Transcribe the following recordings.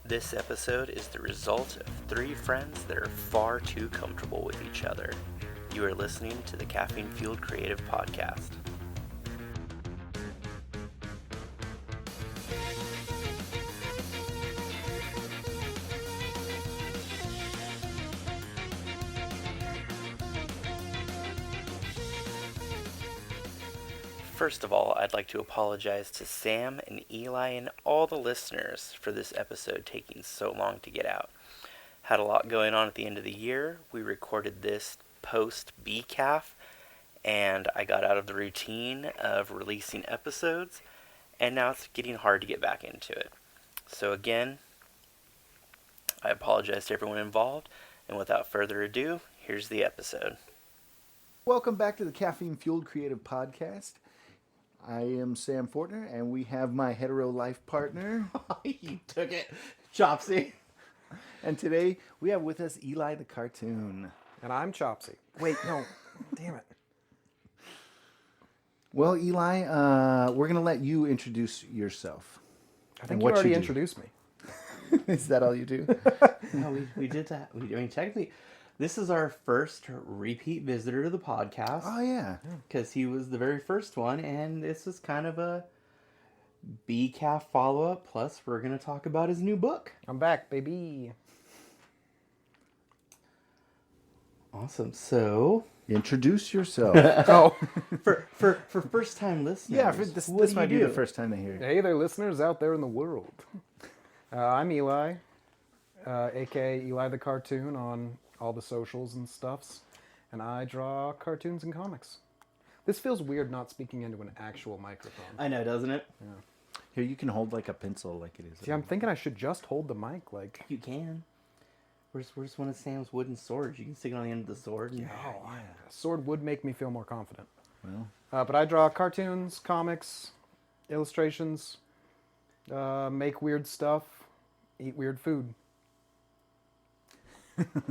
This episode is the result of three friends that are far too comfortable with each other. You are listening to the Caffeine Fueled Creative Podcast. First of all, I'd like to apologize to Sam and Eli and all the listeners for this episode taking so long to get out. Had a lot going on at the end of the year. We recorded this Post BCAF, and I got out of the routine of releasing episodes, and now it's getting hard to get back into it. So again, I apologize to everyone involved, and without further ado, here's the episode. Welcome back to the Caffeine Fueled Creative Podcast. I am Sam Fortner, and we have my hetero life partner. You took it, Chopsy. And today we have with us Eli the cartoon. And I'm Chopsy. Wait, no. Damn it. Well, Eli, we're going to let you introduce yourself. I think you already introduced me. Is that all you do? No, we did that. I mean, technically, this is our first repeat visitor to the podcast. Oh, yeah. Because he was the very first one, and this is kind of a BCAF follow-up, plus we're going to talk about his new book. I'm back, baby. Awesome. So, Introduce yourself. Oh. for first-time listeners, Yeah, this might be the first time they hear it. Hey there, listeners out there in the world. I'm Eli, a.k.a. Eli the cartoon on all the socials and stuffs, and I draw cartoons and comics. This feels weird not speaking into an actual microphone. I know, doesn't it? Yeah. Here, you can hold like a pencil like it is. See, I'm thinking I should just hold the mic like... You can. Where's one of Sam's wooden swords? You can stick it on the end of the sword. And... Oh, yeah. A sword would make me feel more confident. Well, But I draw cartoons, comics, illustrations, make weird stuff, eat weird food.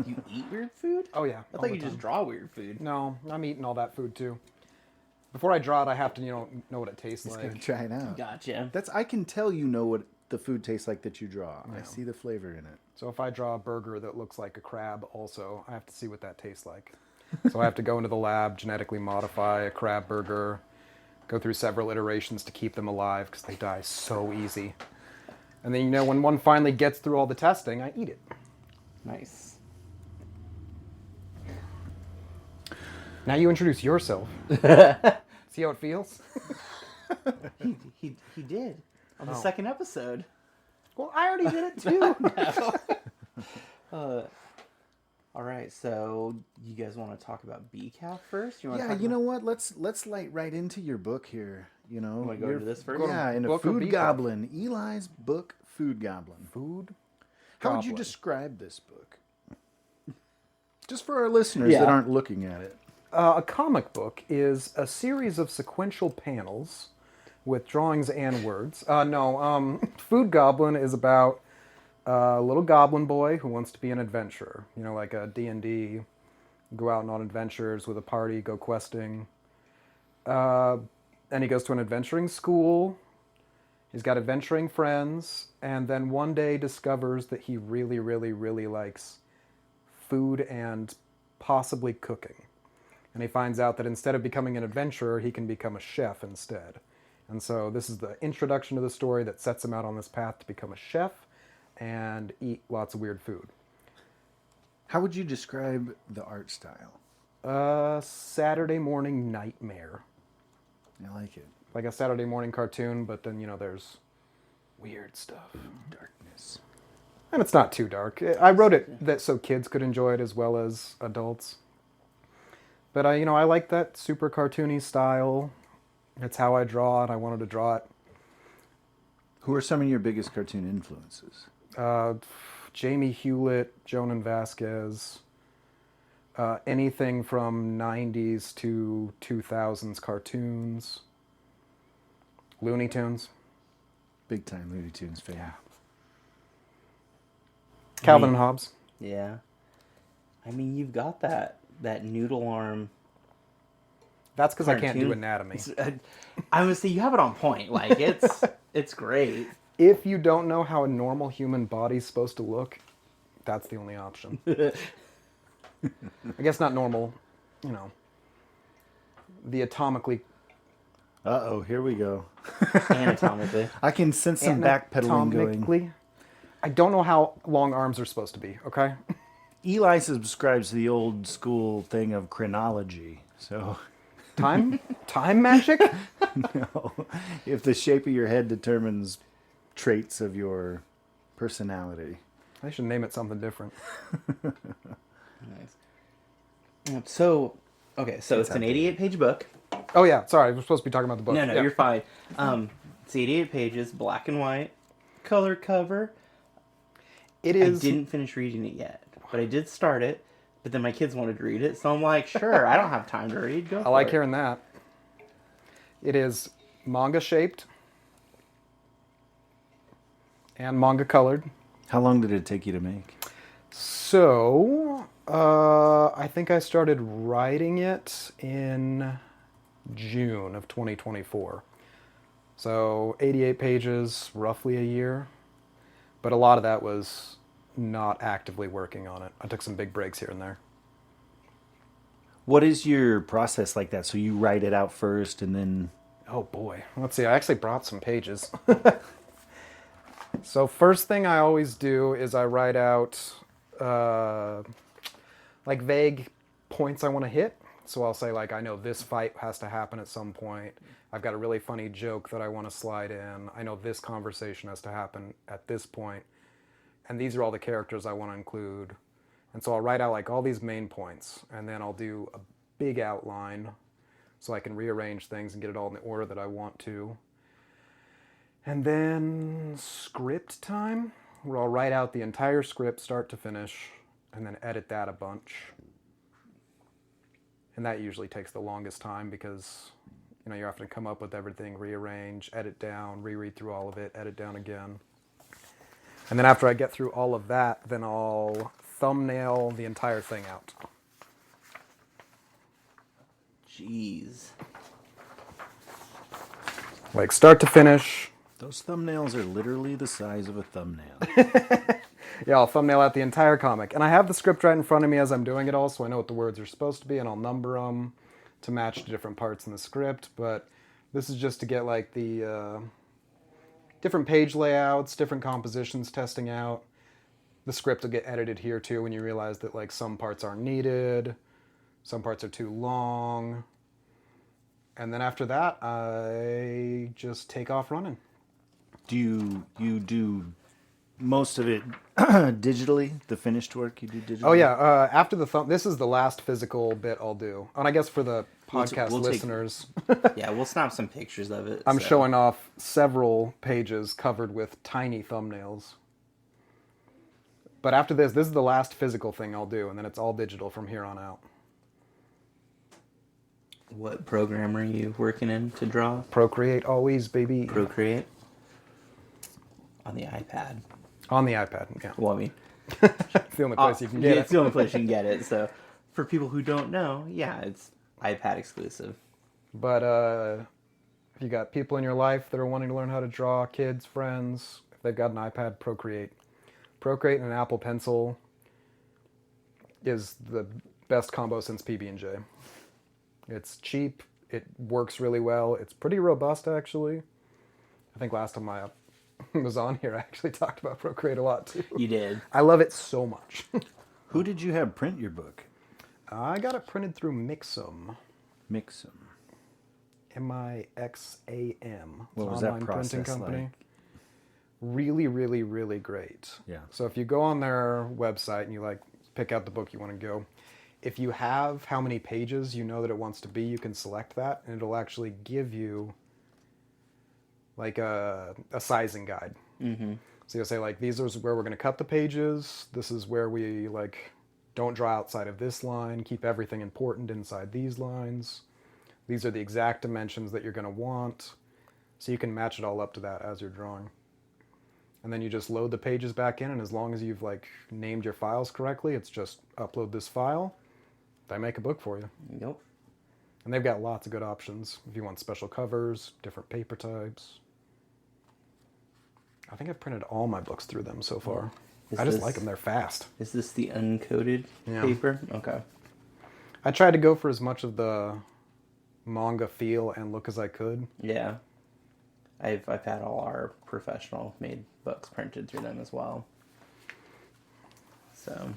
You eat weird food? Oh, yeah. I thought you just draw weird food. No, I'm eating all that food, too. Before I draw it, I have to, know what it tastes he's like. going to try it out. Gotcha. I can tell you know what the food tastes like that you draw. Yeah. I see the flavor in it. So if I draw a burger that looks like a crab also, I have to see what that tastes like. So I have to go into the lab, genetically modify a crab burger, go through several iterations to keep them alive because they die so easy. And then, when one finally gets through all the testing, I eat it. Nice. Now you introduce yourself. See how it feels? He did on the second episode. Well, I already did it too. All right, so you guys want to talk about BCAF first? You know what? Let's light right into your book here. You know, Want to go to this first? Yeah, in a Book of Food BCAF. Goblin. Eli's book, Food Goblin. Food? How would you Goblin. describe this book? Just for our listeners that aren't looking at it. A comic book is a series of sequential panels with drawings and words. Food Goblin is about a little goblin boy who wants to be an adventurer. Like a D&D, go out on adventures with a party, go questing. And he goes to an adventuring school. He's got adventuring friends. And then one day discovers that he really, really, really likes food and possibly cooking. And he finds out that instead of becoming an adventurer, he can become a chef instead. And so this is the introduction to the story that sets him out on this path to become a chef and eat lots of weird food. How would you describe the art style? Saturday morning nightmare. I like it. Like a Saturday morning cartoon, but then, there's weird stuff. Darkness. And it's not too dark. I wrote it so kids could enjoy it as well as adults. But I like that super cartoony style. It's how I draw it. I wanted to draw it. Who are some of your biggest cartoon influences? Jamie Hewlett, Jonan Vasquez, anything from 90s to 2000s cartoons. Looney Tunes. Big time Looney Tunes fan. Yeah. Calvin and Hobbes. Yeah. I mean, you've got that noodle arm. That's because I can't Cartoon. do anatomy. I would say you have it on point. Like it's great. if you don't know how a normal human body's supposed to look, that's the only option. I guess not normal, you know, the atomically... Uh-oh, here we go. Anatomically. I can sense some backpedaling going. Anatomically? I don't know how long arms are supposed to be, okay? Eli subscribes to the old school thing of chronology, so... Time? Time magic? No. If the shape of your head determines traits of your personality. I should name it something different. Nice. So, okay, so it's an 88-page book. Oh yeah, sorry, we're supposed to be talking about the book. No, Yeah. you're fine. It's 88 pages, black and white, color cover. It is... I didn't finish reading it yet, but I did start it. But then my kids wanted to read it, so I'm like, sure, I don't have time to read. Go for it. I like hearing that. It is manga shaped and manga colored. How long did it take you to make? So, I think I started writing it in June of 2024. So 88 pages, roughly a year. But a lot of that was not actively working on it. I took some big breaks here and there. What is your process like that? So you write it out first and then... Oh boy. Let's see, I actually brought some pages. So first thing I always do is I write out like vague points I want to hit. So I'll say like, I know this fight has to happen at some point. I've got a really funny joke that I want to slide in. I know this conversation has to happen at this point. And these are all the characters I want to include. And so I'll write out like all these main points, and then I'll do a big outline so I can rearrange things and get it all in the order that I want to. And then script time, where I'll write out the entire script start to finish and then edit that a bunch. And that usually takes the longest time because, you know, you're having to come up with everything, rearrange, edit down, reread through all of it, edit down again. And then after I get through all of that, then I'll thumbnail the entire thing out. Jeez. Like start to finish. Those thumbnails are literally the size of a thumbnail. Yeah, I'll thumbnail out the entire comic. And I have the script right in front of me as I'm doing it all, so I know what the words are supposed to be, and I'll number them to match the different parts in the script. But this is just to get like the different page layouts, different compositions testing out. The script will get edited here too when you realize that like some parts aren't needed, some parts are too long. And then after that, I just take off running. Do you do most of it digitally? The finished work you do digitally? Oh yeah, after the this is the last physical bit I'll do. And I guess for the podcast we'll take- listeners, Yeah, we'll snap some pictures of it. I'm so. showing off several pages covered with tiny thumbnails. But after this is the last physical thing I'll do, and then it's all digital from here on out. What program are you working in to draw? Procreate always, baby. Procreate? On the iPad. On the iPad, yeah. Well, I mean... It's the only place you can get It's it. the only place you can get it, so... For people who don't know, yeah, it's iPad exclusive. But if you got people in your life that are wanting to learn how to draw, kids, friends, if they've got an iPad, Procreate. Procreate and an Apple Pencil is the best combo since PB&J. It's cheap, it works really well, it's pretty robust actually. I think last time I was on here I actually talked about Procreate a lot too. You did. I love it so much. Who did you have print your book? I got it printed through Mixam. Mixam. Mixam. What was that process like? Really, really, really great. Yeah. So if you go on their website and you like pick out the book you want to go, if you have how many pages you know that it wants to be, you can select that and it'll actually give you like a sizing guide. Mm-hmm. So you'll say like, these are where we're going to cut the pages. This is where we like don't draw outside of this line. Keep everything important inside these lines. These are the exact dimensions that you're going to want. So you can match it all up to that as you're drawing. And then you just load the pages back in, and as long as you've like named your files correctly, it's just upload this file. They make a book for you. Nope. And they've got lots of good options if you want special covers, different paper types. I think I've printed all my books through them so far. Is I just this- like them. They're fast. Is this the uncoated Yeah. paper? Okay. I tried to go for as much of the manga feel and look as I could. Yeah. I've had all our professional made books printed through them as well. So,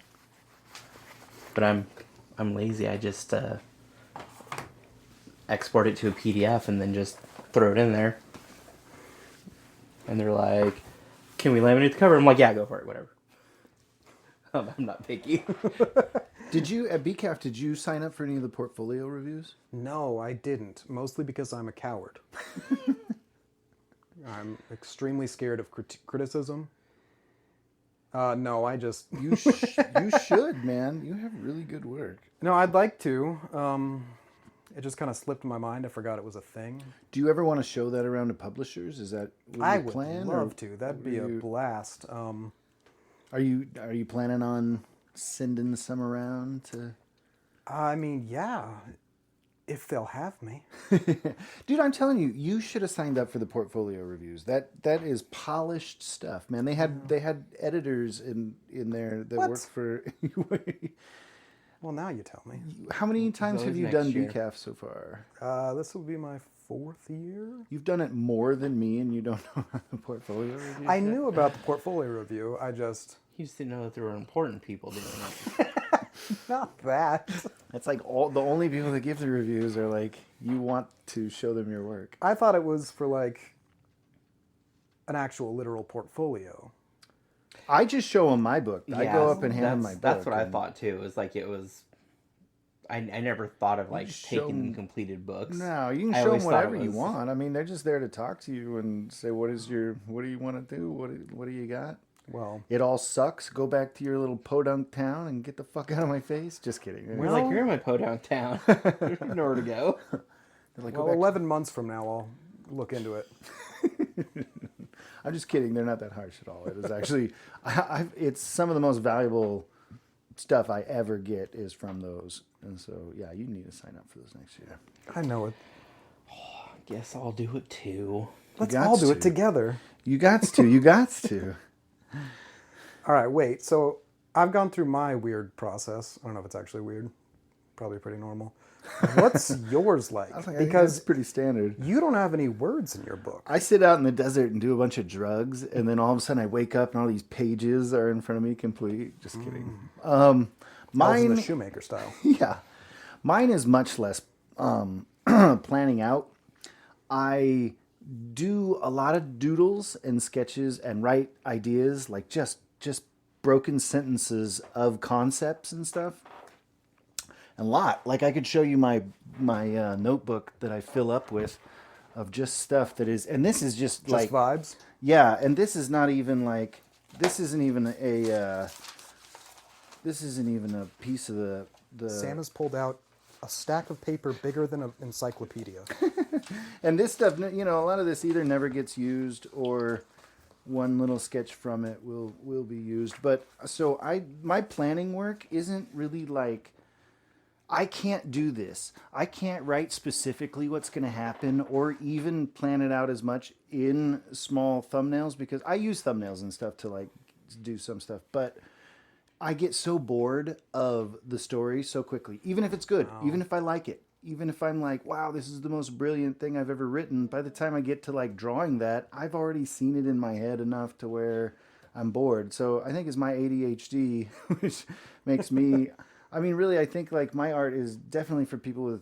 but I'm lazy. I just export it to a PDF and then just throw it in there. And they're like, "Can we laminate the cover?" I'm like, "Yeah, go for it, whatever." I'm not picky. Did you, at BCAF, did you sign up for any of the portfolio reviews? No, I didn't. Mostly because I'm a coward. I'm extremely scared of criticism. No, I just... You should, man. You have really good work. No, I'd like to. It just kind of slipped my mind. I forgot it was a thing. Do you ever want to show that around to publishers? Is that what I you would plan? love to. That'd be a blast. Are you planning on sending some around to? I mean, yeah, if they'll have me. Dude, I'm telling you, you should have signed up for the portfolio reviews. That is polished stuff, man. They had editors in there that What? worked for. Well, now you tell me. How many times have always you next done year. BCAF so far? This will be my 4th year. You've done it more than me, and you don't know about the portfolio reviews. I yet? knew about the portfolio review. I just... You just didn't know that there were important people doing it. Not that. It's like the only people that give the reviews are like you want to show them your work. I thought it was for like an actual literal portfolio. I just show them my book. I go up and hand them my book. That's what I and- thought too. It was like it was. I never thought of like just show taking 'em- completed books. No, you can I show them always thought it whatever you was- want. I mean, they're just there to talk to you and say, what do you want to do? What do you got? Well, It all sucks. Go back to your little podunk town and get the fuck out of my face. Just kidding. We're like, you're in my podunk town. There's nowhere to go. They're like, go well, back 11 months from now, I'll look into it. I'm just kidding. They're not that harsh at all. It is actually, it's some of the most valuable stuff I ever get is from those. And so, yeah, you need to sign up for those next year. I know it. Guess I'll do it too. Let's gots all do to. it together. You got to. You got to. All right, wait. So I've gone through my weird process. I don't know if it's actually weird. Probably pretty normal. What's yours like? I think Because that's pretty standard. you don't have any words in your book. I sit out in the desert and do a bunch of drugs, and then all of a sudden I wake up and all these pages are in front of me complete. Just kidding. Tells in Mine, the shoemaker style. yeah, mine is much less planning out. I do a lot of doodles and sketches and write ideas, like just broken sentences of concepts and stuff. A lot. Like I could show you my notebook that I fill up with of just stuff that is, and this is just Just like vibes. yeah, and this is not even like this isn't even a piece of the Sam has pulled out a stack of paper bigger than an encyclopedia. and this stuff, you know, a lot of this either never gets used or one little sketch from it will be used. But so my planning work isn't really like I can't do this. I can't write specifically what's going to happen or even plan it out as much in small thumbnails because I use thumbnails and stuff to like do some stuff, but I get so bored of the story so quickly, even if it's good, even if I like it, even if I'm like, wow, this is the most brilliant thing I've ever written. By the time I get to like drawing that, I've already seen it in my head enough to where I'm bored. So I think it's my ADHD, which makes me, I mean, really, I think like my art is definitely for people with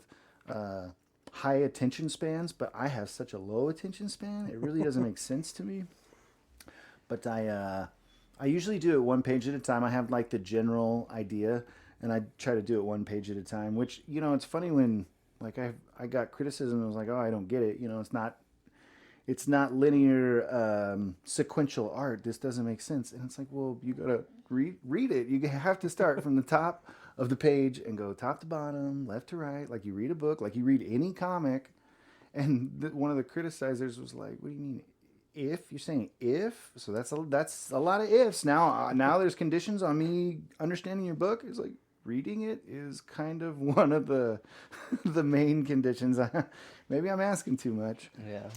high attention spans, but I have such a low attention span. It really doesn't make sense to me. But I usually do it one page at a time. I have like the general idea, and I try to do it one page at a time. Which, you know, it's funny when like I got criticism. I was like, oh, I don't get it. You know, it's not linear sequential art. This doesn't make sense. And it's like, well, you gotta read it. You have to start from the top of the page and go top to bottom, left to right, like you read a book, like you read any comic. And one of the criticizers was like, what do you mean? If you're saying if, so that's a lot of ifs. Now there's conditions on me understanding your book. It's like reading it is kind of one of the main conditions. Maybe I'm asking too much. Yeah.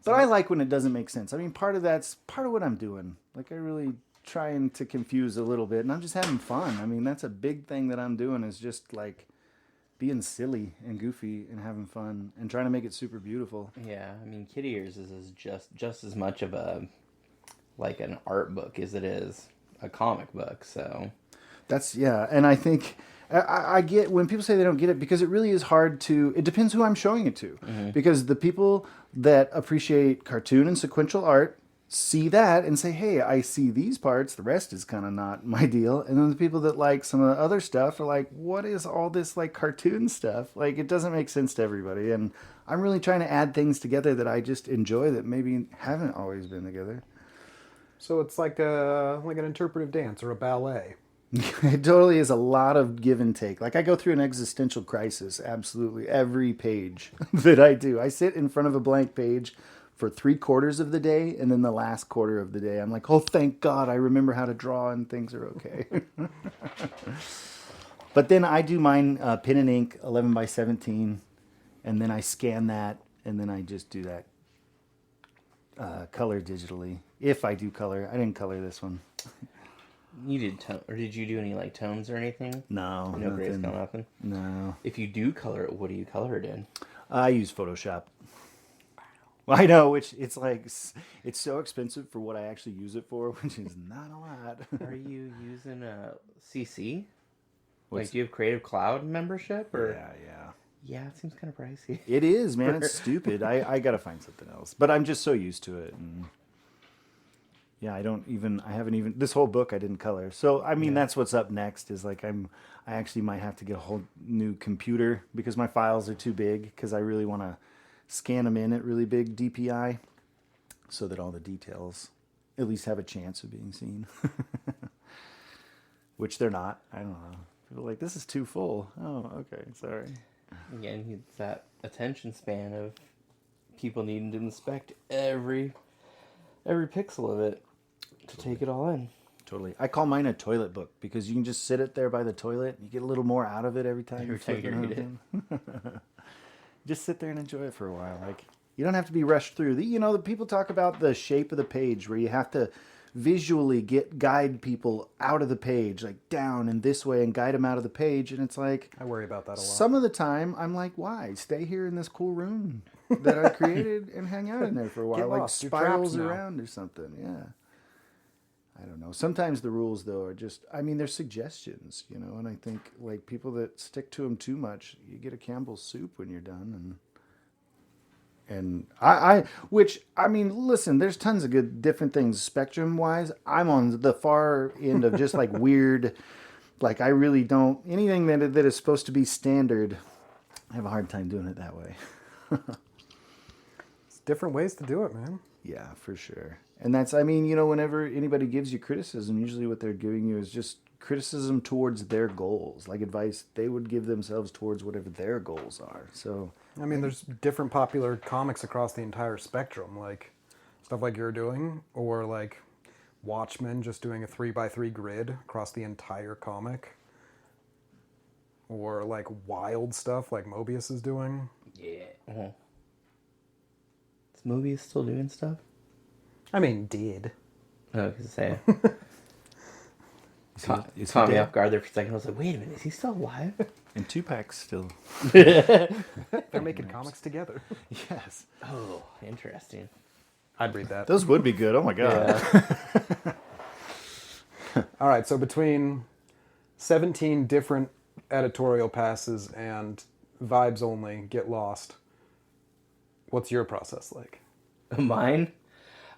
But I like when it doesn't make sense. I mean, part of what I'm doing. Like, I really trying to confuse a little bit, and I'm just having fun. I mean, that's a big thing that I'm doing is just like being silly and goofy and having fun and trying to make it super beautiful. Yeah, I mean, Kitty Ears is just as much of a like an art book as it is a comic book. So That's yeah, and I think I get when people say they don't get it because it really is hard to. It depends who I'm showing it to, because the people that appreciate cartoon and sequential art see that and say, "Hey, I see these parts. The rest is kind of not my deal." And then the people that like some of the other stuff are like, "What is all this like cartoon stuff? Like it doesn't make sense to everybody." And I'm really trying to add things together that I just enjoy that maybe haven't always been together. So it's like an interpretive dance or a ballet. It totally is a lot of give and take. Like I go through an existential crisis absolutely every page that I do. I sit in front of a blank page for 3/4 of the day, and then the last quarter of the day, I'm like, oh, thank God, I remember how to draw, and things are okay. But then I do mine pen and ink, 11 by 17, and then I scan that, and then I just do that color digitally. If I do color, I didn't color this one. you did or did you do any like tones or anything? No, No nothing. grayscale, nothing. No. If you do color it, what do you color it in? I use Photoshop. Well, I know, which it's like it's so expensive for what I actually use it for, which is not a lot. Are you using a CC? What's- Like, do you have Creative Cloud membership or? Yeah. Yeah, it seems kind of pricey. It is, man. It's stupid. I got to find something else. But I'm just so used to it. And yeah, I haven't even, this whole book I didn't color. So, I mean, that's what's up next is like I actually might have to get a whole new computer because my files are too big because I really want to scan them in at really big DPI so that all the details at least have a chance of being seen. Which they're not. I don't know. People are like, this is too full. Oh, okay. Sorry. Again, it's that attention span of people needing to inspect every pixel of it to take it all in. Totally. I call mine a toilet book because you can just sit it there by the toilet and you get a little more out of it every time Every time you flip read it. Just sit there and enjoy it for a while. Like you don't have to be rushed through. The people talk about the shape of the page where you have to visually guide people out of the page, like down and this way, and guide them out of the page. And it's like I worry about that a lot. some of the time I'm like, why? Stay here in this cool room that I created and hang out in there for a while, Get like lost. You're trapped spirals now. around or something. Yeah. I don't know. Sometimes the rules, though, are just, I mean, they're suggestions, and I think, like, people that stick to them too much, you get a Campbell's soup when you're done. And I mean, listen, there's tons of good, different things spectrum-wise. I'm on the far end of just, like, weird, like, I really don't, anything that is supposed to be standard, I have a hard time doing it that way. It's different ways to do it, man. Yeah, for sure. And that's, I mean, whenever anybody gives you criticism, usually what they're giving you is just criticism towards their goals, like advice they would give themselves towards whatever their goals are. So, I mean, there's different popular comics across the entire spectrum, like stuff like you're doing, or like Watchmen just doing a 3x3 grid across the entire comic, or like wild stuff like Mobius is doing. Yeah. Is Mobius still doing stuff? I mean, did. Oh, I was gonna say. is Caught me dead? off guard there for a second. I was like, wait a minute, is he still alive? And Tupac's still. They're making comics together. Yes. Oh, interesting. I'd read that. Those would be good. Oh my God. Yeah. All right, so between 17 different editorial passes and vibes only, get lost. What's your process like? Mine?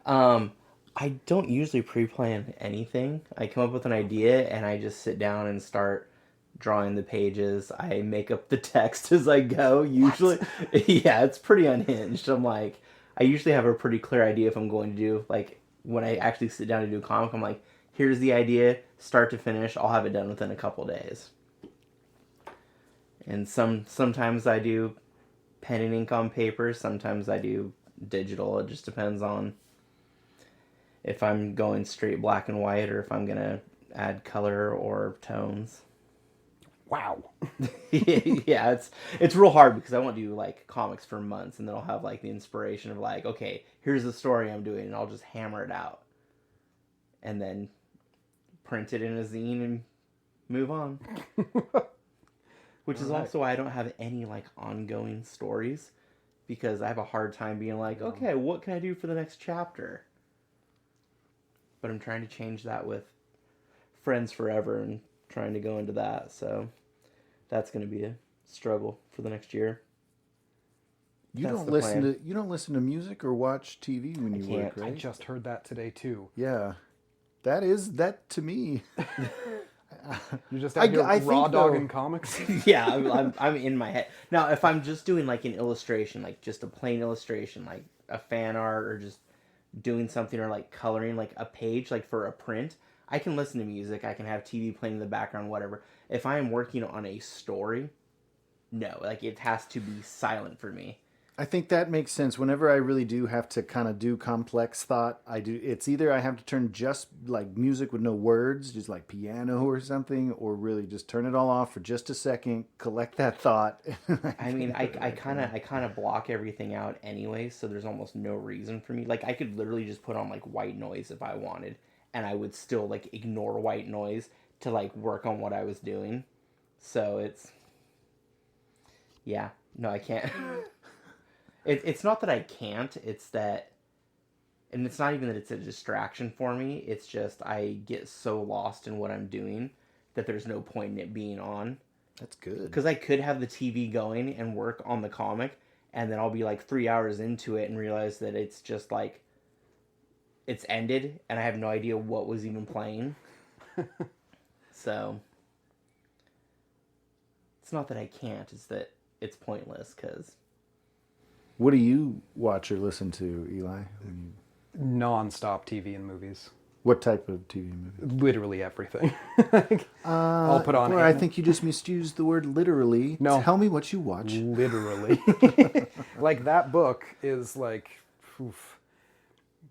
I don't usually pre-plan anything. I come up with an idea and I just sit down and start drawing the pages. I make up the text as I go, usually. Yeah, it's pretty unhinged. I usually have a pretty clear idea if I'm going to do, like, when I actually sit down to do a comic, I'm like, here's the idea, start to finish, I'll have it done within a couple days. And sometimes I do pen and ink on paper, sometimes I do digital. It just depends on if I'm going straight black and white or if I'm going to add color or tones. Wow. Yeah, it's real hard because I won't do like comics for months, and then I'll have like the inspiration of like, okay, here's the story I'm doing, and I'll just hammer it out, and then print it in a zine and move on. Which is also why I don't have any like ongoing stories, because I have a hard time being like, okay, what can I do for the next chapter? But I'm trying to change that with Friends Forever and trying to go into that, so that's going to be a struggle for the next year. You don't listen to music or watch TV when you work, right? I just heard that today too. Yeah, that to me. You just out here raw dogging comics. Yeah, I'm in my head now. If I'm just doing like an illustration, like just a plain illustration, like a fan art, or just doing something, or like coloring like a page, like for a print, I can listen to music. I can have TV playing in the background, whatever. If I am working on a story, no, like it has to be silent for me. I think that makes sense. Whenever I really do have to kind of do complex thought, it's either I have to turn just like music with no words, just like piano or something, or really just turn it all off for just a second, collect that thought. I mean, I kind of block everything out anyway, so there's almost no reason for me. Like I could literally just put on like white noise if I wanted, and I would still like ignore white noise to like work on what I was doing. So no, I can't. It's not that I can't, it's that, and it's not even that it's a distraction for me, it's just I get so lost in what I'm doing that there's no point in it being on. That's good. Because I could have the TV going and work on the comic, and then I'll be like 3 hours into it and realize that it's just like, it's ended, and I have no idea what was even playing. So, it's not that I can't, it's that it's pointless, because... What do you watch or listen to, Eli? Non-stop TV and movies. What type of TV movies? Literally everything. I'll put on. I think you just misused the word literally. No. Tell me what you watch. Literally. Like that book is like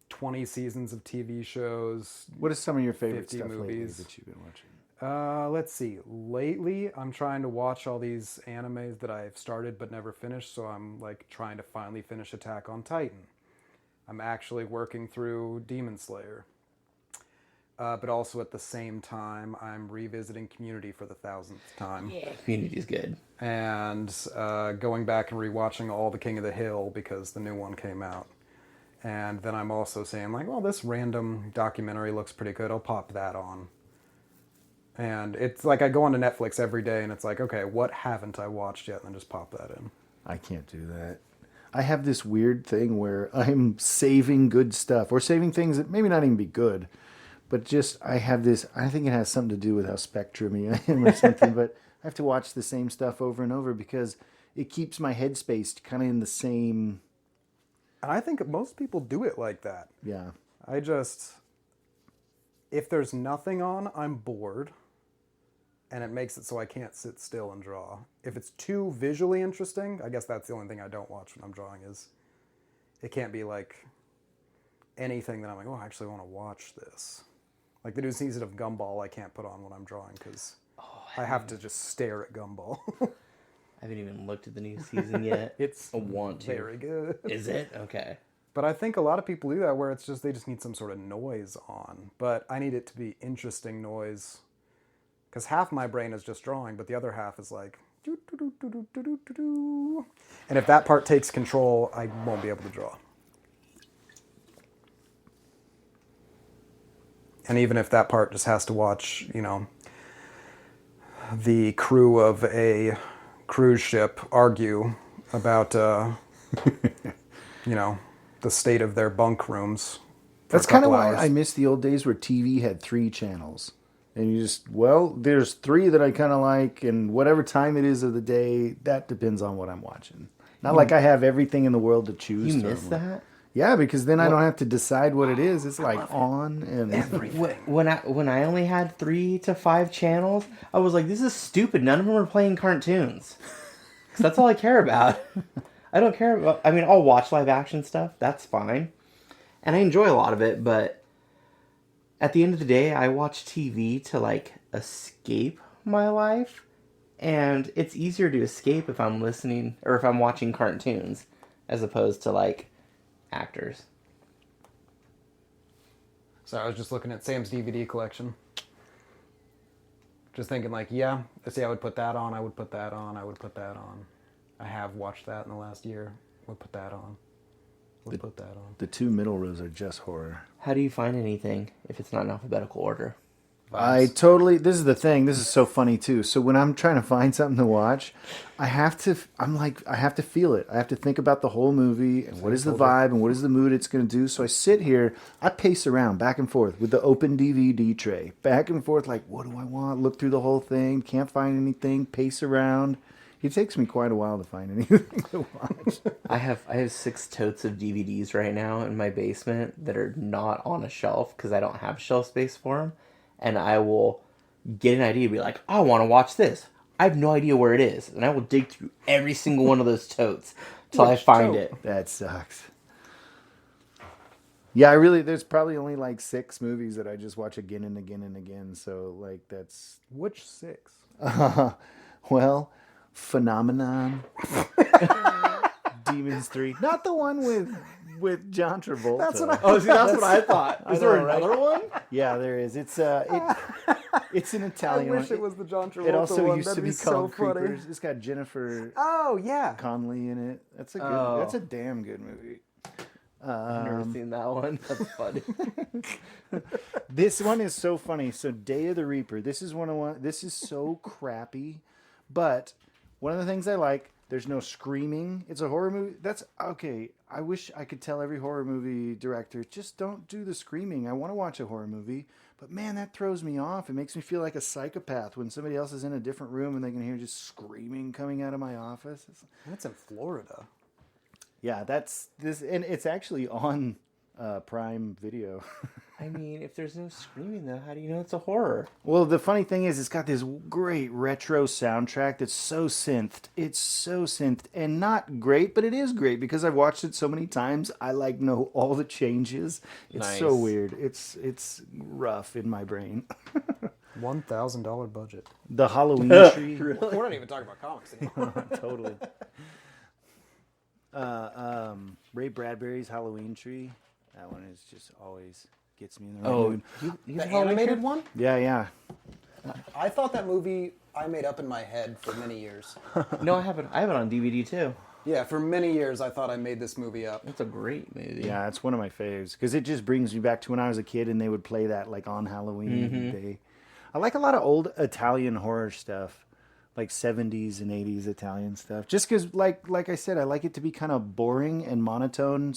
20 seasons of TV shows. What is some of your favorite 50 stuff movies lately that you've been watching? Let's see. Lately, I'm trying to watch all these animes that I've started but never finished, so I'm like trying to finally finish Attack on Titan. I'm actually working through Demon Slayer. But also at the same time, I'm revisiting Community for the 1000th time. Yeah, Community's good. And going back and rewatching all the King of the Hill because the new one came out. And then I'm also saying like, well, this random documentary looks pretty good. I'll pop that on. And it's like I go onto Netflix every day and it's like, okay, what haven't I watched yet? And then just pop that in. I can't do that. I have this weird thing where I'm saving good stuff or saving things that maybe not even be good, but just I have this, I think it has something to do with how spectrum-y I am or something, but I have to watch the same stuff over and over because it keeps my headspace kind of in the same... And I think most people do it like that. Yeah. If there's nothing on, I'm bored. And it makes it so I can't sit still and draw. If it's too visually interesting, I guess that's the only thing I don't watch when I'm drawing is it can't be like anything that I'm like, oh, I actually want to watch this. Like the new season of Gumball I can't put on when I'm drawing because I have to just stare at Gumball. I haven't even looked at the new season yet. It's I want to. very good. Is it? Okay. But I think a lot of people do that where it's just they just need some sort of noise on. But I need it to be interesting noise. Because half my brain is just drawing, but the other half is like... And if that part takes control, I won't be able to draw. And even if that part just has to watch, the crew of a cruise ship argue about, the state of their bunk rooms. That's kind of why I miss the old days where TV had 3 channels. And you just, there's 3 that I kind of like, and whatever time it is of the day, that depends on what I'm watching. Not like I have everything in the world to choose. You miss that? Yeah, because then I don't have to decide what it is. It's like on and everything. When I only had 3 to 5 channels, I was like, this is stupid. None of them are playing cartoons. Because that's all I care about. I don't care about... I mean, I'll watch live action stuff. That's fine. And I enjoy a lot of it, but... At the end of the day, I watch TV to, like, escape my life. And it's easier to escape if I'm listening or if I'm watching cartoons as opposed to like actors. So I was just looking at Sam's DVD collection. Just thinking like, yeah, see, I would put that on, I would put that on, I would put that on. I have watched that in the last year. Would put that on. Would put that on. The 2 middle rows are just horror. How do you find anything if it's not in alphabetical order? This is the thing. This is so funny too. So when I'm trying to find something to watch, I have to feel it. I have to think about the whole movie and what is the vibe and what is the mood it's going to do. So I sit here, I pace around back and forth with the open DVD tray, back and forth like, what do I want? Look through the whole thing, can't find anything, pace around. It takes me quite a while to find anything to watch. I have 6 totes of DVDs right now in my basement that are not on a shelf because I don't have shelf space for them. And I will get an idea and be like, I want to watch this. I have no idea where it is. And I will dig through every single one of those totes till I find it. That sucks. Yeah, there's probably only like 6 movies that I just watch again and again and again. So like that's... Which 6? Well, Phenomenon. Demons 3. Not the one with John Travolta. That's what That's what I thought. Is there another one? Yeah, there is. It's an Italian I wish one. it was the John Travolta It also one. used to That'd be so called funny. Creepers. It's got Jennifer Oh, yeah. Connelly in it. That's a damn good movie. I've never seen that one. That's funny. This one is so funny. So Day of the Reaper. This is This is so crappy, but one of the things I like. There's no screaming. It's a horror movie. That's okay. I wish I could tell every horror movie director, just don't do the screaming. I want to watch a horror movie, but man, that throws me off. It makes me feel like a psychopath when somebody else is in a different room and they can hear just screaming coming out of my office. That's in Florida. Yeah, that's this, and it's actually on Prime Video. I mean, if there's no screaming, though, how do you know it's a horror? Well, the funny thing is, it's got this great retro soundtrack that's so synthed. It's so synthed, and not great, but it is great because I've watched it so many times. I know all the changes. It's so weird. It's rough in my brain. $1,000 budget. The Halloween tree. We're not even talking about comics anymore. Totally. Ray Bradbury's Halloween tree. That one is just always gets me in the right mood. The animated one? Yeah. I thought that movie I made up in my head for many years. No, I have it on DVD, too. Yeah, for many years I thought I made this movie up. It's a great movie. Yeah, it's one of my faves because it just brings me back to when I was a kid and they would play that like on Halloween day. I like a lot of old Italian horror stuff, like 70s and 80s Italian stuff. Just because, like I said, I like it to be kind of boring and monotone.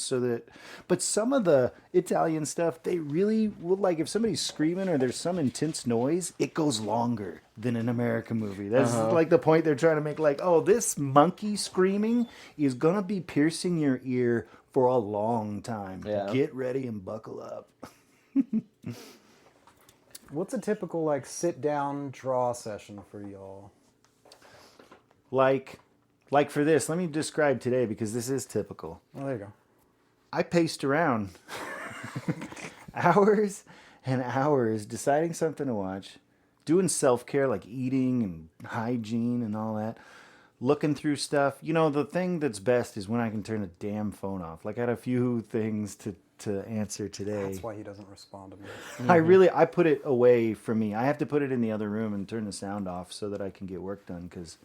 But some of the Italian stuff, they really will, like if somebody's screaming or there's some intense noise, it goes longer than an American movie. That's like the point they're trying to make. Like, oh, this monkey screaming is gonna be piercing your ear for a long time. Yeah. Get ready and buckle up. What's a typical like sit down draw session for y'all? Like for this, let me describe today because this is typical. Oh, there you go. I paced around hours and hours deciding something to watch, doing self-care like eating and hygiene and all that, looking through stuff. You know, the thing that's best is when I can turn the damn phone off. Like I had a few things to answer today. That's why he doesn't respond to me. I put it away from me. I have to put it in the other room and turn the sound off so that I can get work done because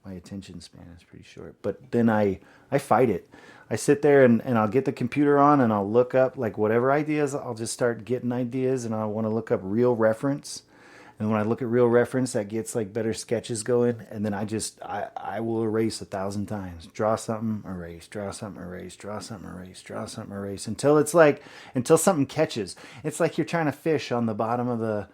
my attention span is pretty short. But then I fight it. I sit there and I'll get the computer on and I'll look up like whatever ideas. I'll just start getting ideas and I want to look up real reference. And when I look at real reference, that gets like better sketches going. And then I will erase 1,000 times. Draw something, erase, draw something, erase, draw something, erase, draw something, erase. Until something catches. It's like you're trying to fish on the bottom of a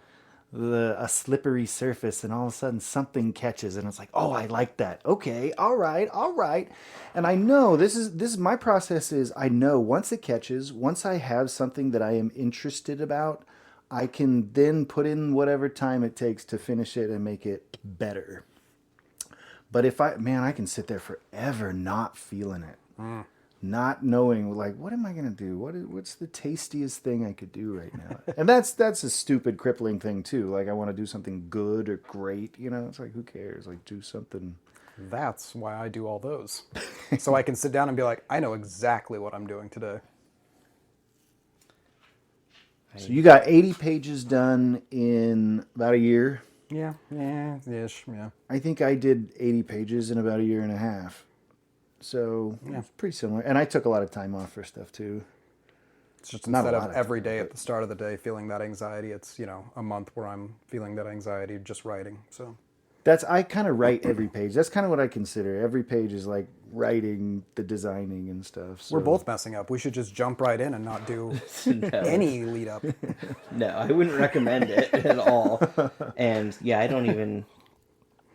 slippery surface and all of a sudden something catches and it's like, oh, I like that. Okay, all right. And I know this is my process is I know once it catches, once I have something that I am interested about, I can then put in whatever time it takes to finish it and make it better. But I can sit there forever not feeling it. not knowing, like, what am I going to do? What's the tastiest thing I could do right now? And that's a stupid, crippling thing, too. Like, I want to do something good or great, you know? It's like, who cares? Like, do something. That's why I do all those. So I can sit down and be like, I know exactly what I'm doing today. So you got 80 pages done in about a year? Yeah, ish, yeah. I think I did 80 pages in about a year and a half. So it's pretty similar. And I took a lot of time off for stuff, too. It's just Not a instead lot of of every time, day but- at the start of the day feeling that anxiety, it's, a month where I'm feeling that anxiety just writing. So I kind of write every page. That's kind of what I consider. Every page is like writing the designing and stuff. So. we're both messing up. We should just jump right in and not do any lead up. No, I wouldn't recommend it at all. And yeah, I don't even,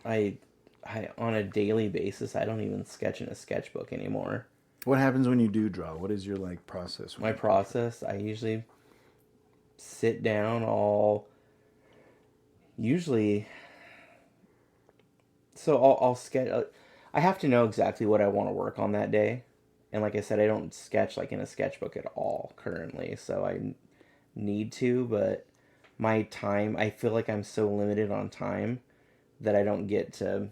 I on a daily basis, I don't even sketch in a sketchbook anymore. What happens when you do draw? What is your like process? My process, I usually sit down, I'll sketch. I have to know exactly what I want to work on that day. And like I said, I don't sketch like in a sketchbook at all currently. So I need to, but my time, I feel like I'm so limited on time that I don't get to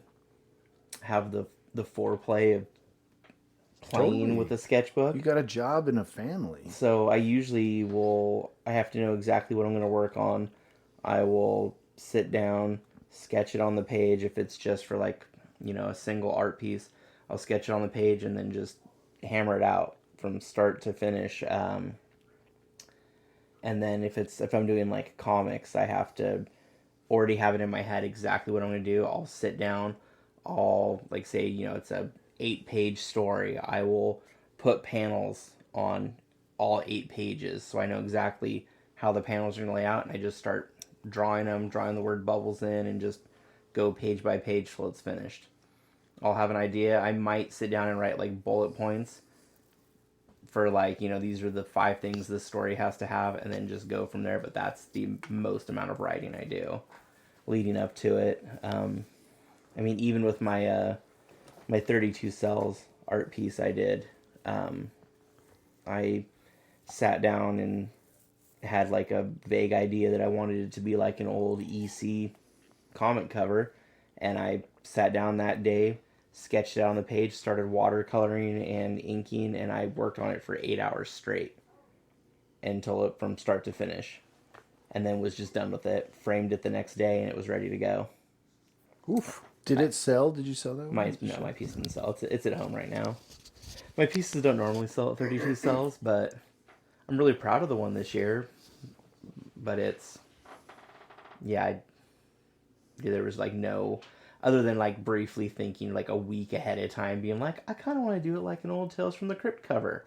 have the foreplay of playing Totally. with a sketchbook. You got a job and a family. So I have to know exactly what I'm going to work on. I will sit down, sketch it on the page. If it's just for like, a single art piece, I'll sketch it on the page and then just hammer it out from start to finish. And then if I'm doing like comics, I have to already have it in my head exactly what I'm going to do. I'll sit down, I'll like say, it's a 8-page story. I will put panels on all 8 pages so I know exactly how the panels are going to lay out, and I just start drawing the word bubbles in, and just go page by page till it's finished. I'll have an idea. I might sit down and write like bullet points for like, these are the 5 things this story has to have, and then just go from there. But that's the most amount of writing I do leading up to it. Even with my 32 cells art piece I did, I sat down and had like a vague idea that I wanted it to be like an old EC comic cover, and I sat down that day, sketched it on the page, started watercoloring and inking, and I worked on it for 8 hours straight from start to finish, and then was just done with it, framed it the next day, and it was ready to go. Oof. Did it sell? Did you sell that one? My piece didn't sell. It's at home right now. My pieces don't normally sell at 32 cells, but I'm really proud of the one this year. But there was like no, other than like briefly thinking like a week ahead of time, being like, I kind of want to do it like an old Tales from the Crypt cover.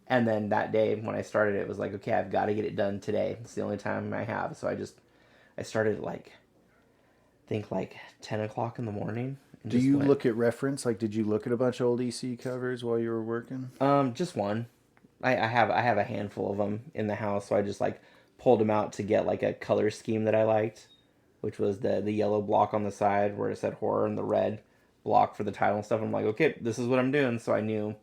And then that day when I started, it was like, okay, I've got to get it done today. It's the only time I have. So I started like 10 o'clock in the morning. Do you look at reference? Like, did you look at a bunch of old EC covers while you were working? Just one. I have a handful of them in the house, so I just like pulled them out to get like a color scheme that I liked, which was the yellow block on the side where it said horror and the red block for the title and stuff. I'm like, okay, this is what I'm doing. So I knew,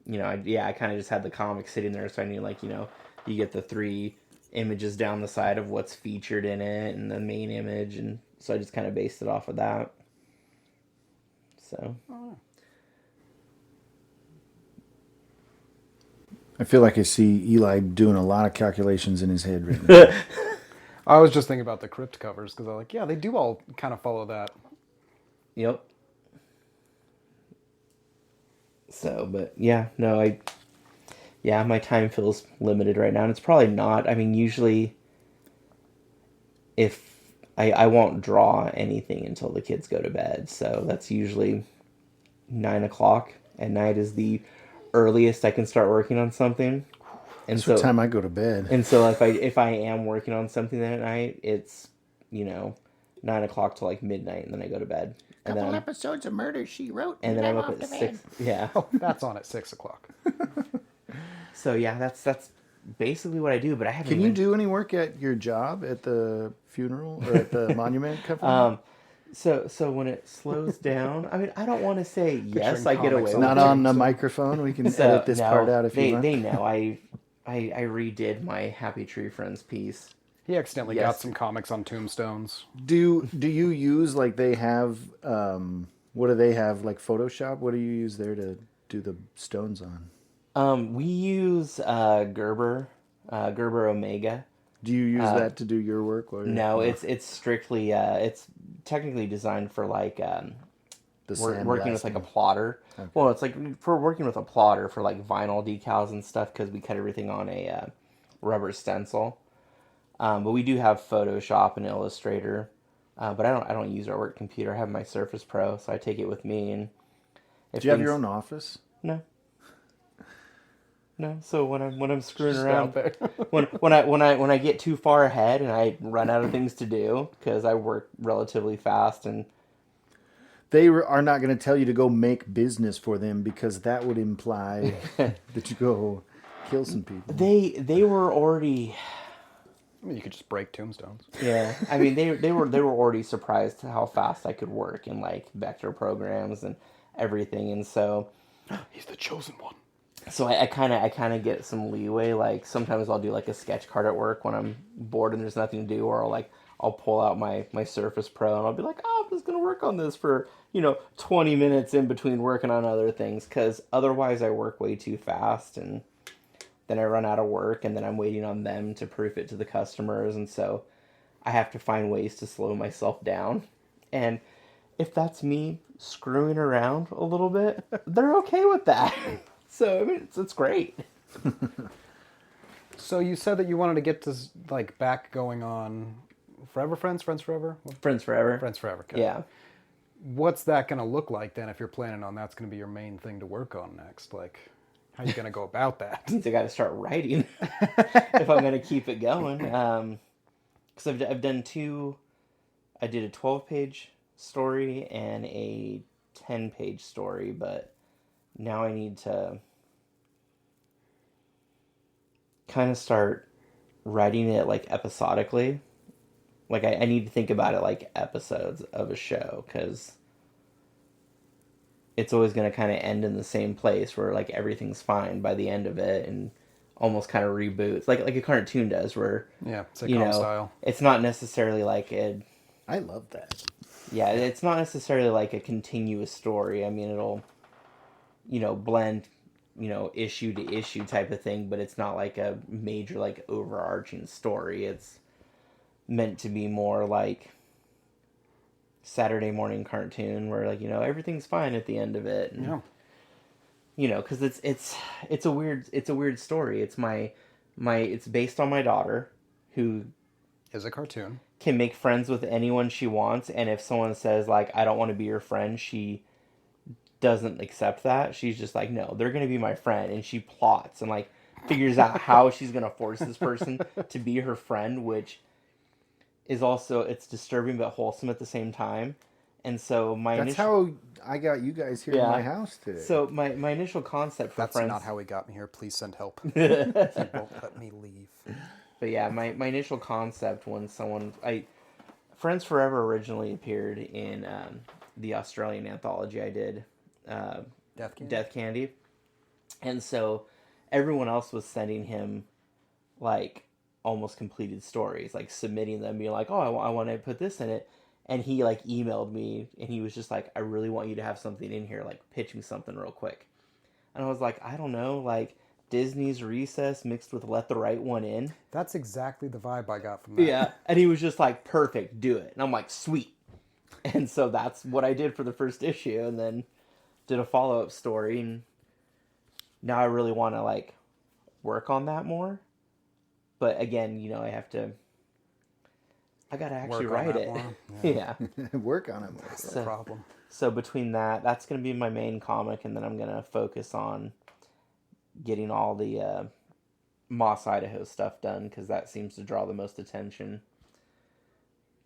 I kind of just had the comic sitting there, so I knew like, you get the 3 images down the side of what's featured in it and the main image, and so I just kind of based it off of that. So. I feel like I see Eli doing a lot of calculations in his head right now. I was just thinking about the crypt covers because I'm like, yeah, they do all kind of follow that. Yep. So, but my time feels limited right now, and it's probably not. Usually, if I won't draw anything until the kids go to bed, so that's usually 9 o'clock at night is the earliest I can start working on something. And That's what time I go to bed. And so if I am working on something that night, it's 9 o'clock to like midnight, and then I go to bed. And Couple episodes of Murder, She Wrote. And then I'm up off at the 6. Yeah. Oh, that's on at 6 o'clock. So yeah, that's basically what I do. But I haven't. Can you do any work at your job at the funeral or at the monument company? So when it slows down, I mean, I don't want to say yes, Picturing I get comics away on with Not it. on the microphone. We can edit this no, part out if you want. they know. I redid my Happy Tree Friends piece. He accidentally Yes. got some comics on tombstones. Do you use like they have? What do they have like Photoshop? What do you use there to do the stones on? We use Gerber Omega. Do you use that to do your work? Or No, it's strictly it's technically designed for like the working with like a sandblasting. plotter. Well, it's like for working with a plotter for like vinyl decals and stuff because we cut everything on a rubber stencil. But we do have Photoshop and Illustrator. But I don't use our work computer. I have my Surface Pro, so I take it with me. And if Do you have things- your own office? No. No. So when I'm screwing Just around, out there. when I get too far ahead and I run out of things to do because I work relatively fast and They are not going to tell you to go make business for them because that would imply that you go kill some people. they were already. I mean, you could just break tombstones. Yeah, I mean they were already surprised how fast I could work in like vector programs and everything, and so He's the chosen one. I kind of get some leeway. Like sometimes I'll do like a sketch card at work when I'm bored and there's nothing to do, or I'll pull out my Surface Pro and I'll be like, oh, I'm just gonna work on this for 20 minutes in between working on other things, because otherwise I work way too fast and then I run out of work and then I'm waiting on them to proof it to the customers, and so I have to find ways to slow myself down. And if that's me screwing around a little bit, they're okay with that. So I mean, it's great. So you said that you wanted to get to like back going on Forever Friends, Friends Forever? Friends forever. Friends Forever. Okay. Yeah. What's that going to look like then if you're planning on that's going to be your main thing to work on next? Like, how are you going to go about that? Means I got to start writing if I'm going to keep it going. Because I've done two. I did a 12-page story and a 10-page story, but now I need to kind of start writing it like episodically. Like I need to think about it like episodes of a show, because it's always going to kind of end in the same place where like everything's fine by the end of it and almost kind of reboots like a cartoon does, where Yeah, sitcom style. it's not necessarily like a I love that. yeah, it's not necessarily like a continuous story. I mean, it'll blend issue to issue type of thing, but it's not like a major like overarching story. It's meant to be more like Saturday morning cartoon where like everything's fine at the end of it, and, Yeah. because it's a weird story. It's it's based on my daughter, who Is a cartoon. can make friends with anyone she wants, and if someone says like I don't want to be your friend, she doesn't accept that. She's just like, no, they're gonna be my friend, and she plots and like figures out how she's gonna force this person to be her friend, which is also, it's disturbing but wholesome at the same time. And so That's how I got you guys here in my house today. So my initial concept for That's Friends, not how he got me here. Please send help. He won't let me leave. but yeah, my initial concept when Friends Forever originally appeared in the Australian anthology I did, Death Candy, and so everyone else was sending him like almost completed stories, like submitting them, being like, oh, I want to put this in it. And he like emailed me and he was just like, I really want you to have something in here, like pitching something real quick. And I was like, I don't know, like Disney's Recess mixed with Let the Right One In. That's exactly the vibe I got from that. Yeah. And he was just like, perfect, do it. And I'm like, sweet. And so that's what I did for the first issue, and then did a follow-up story. And now I really want to like work on that more. But again, I gotta actually Work on write that it. more. Yeah. Work on it more. That's the problem. So between that's gonna be my main comic, and then I'm gonna focus on getting all the Moss, Idaho stuff done, because that seems to draw the most attention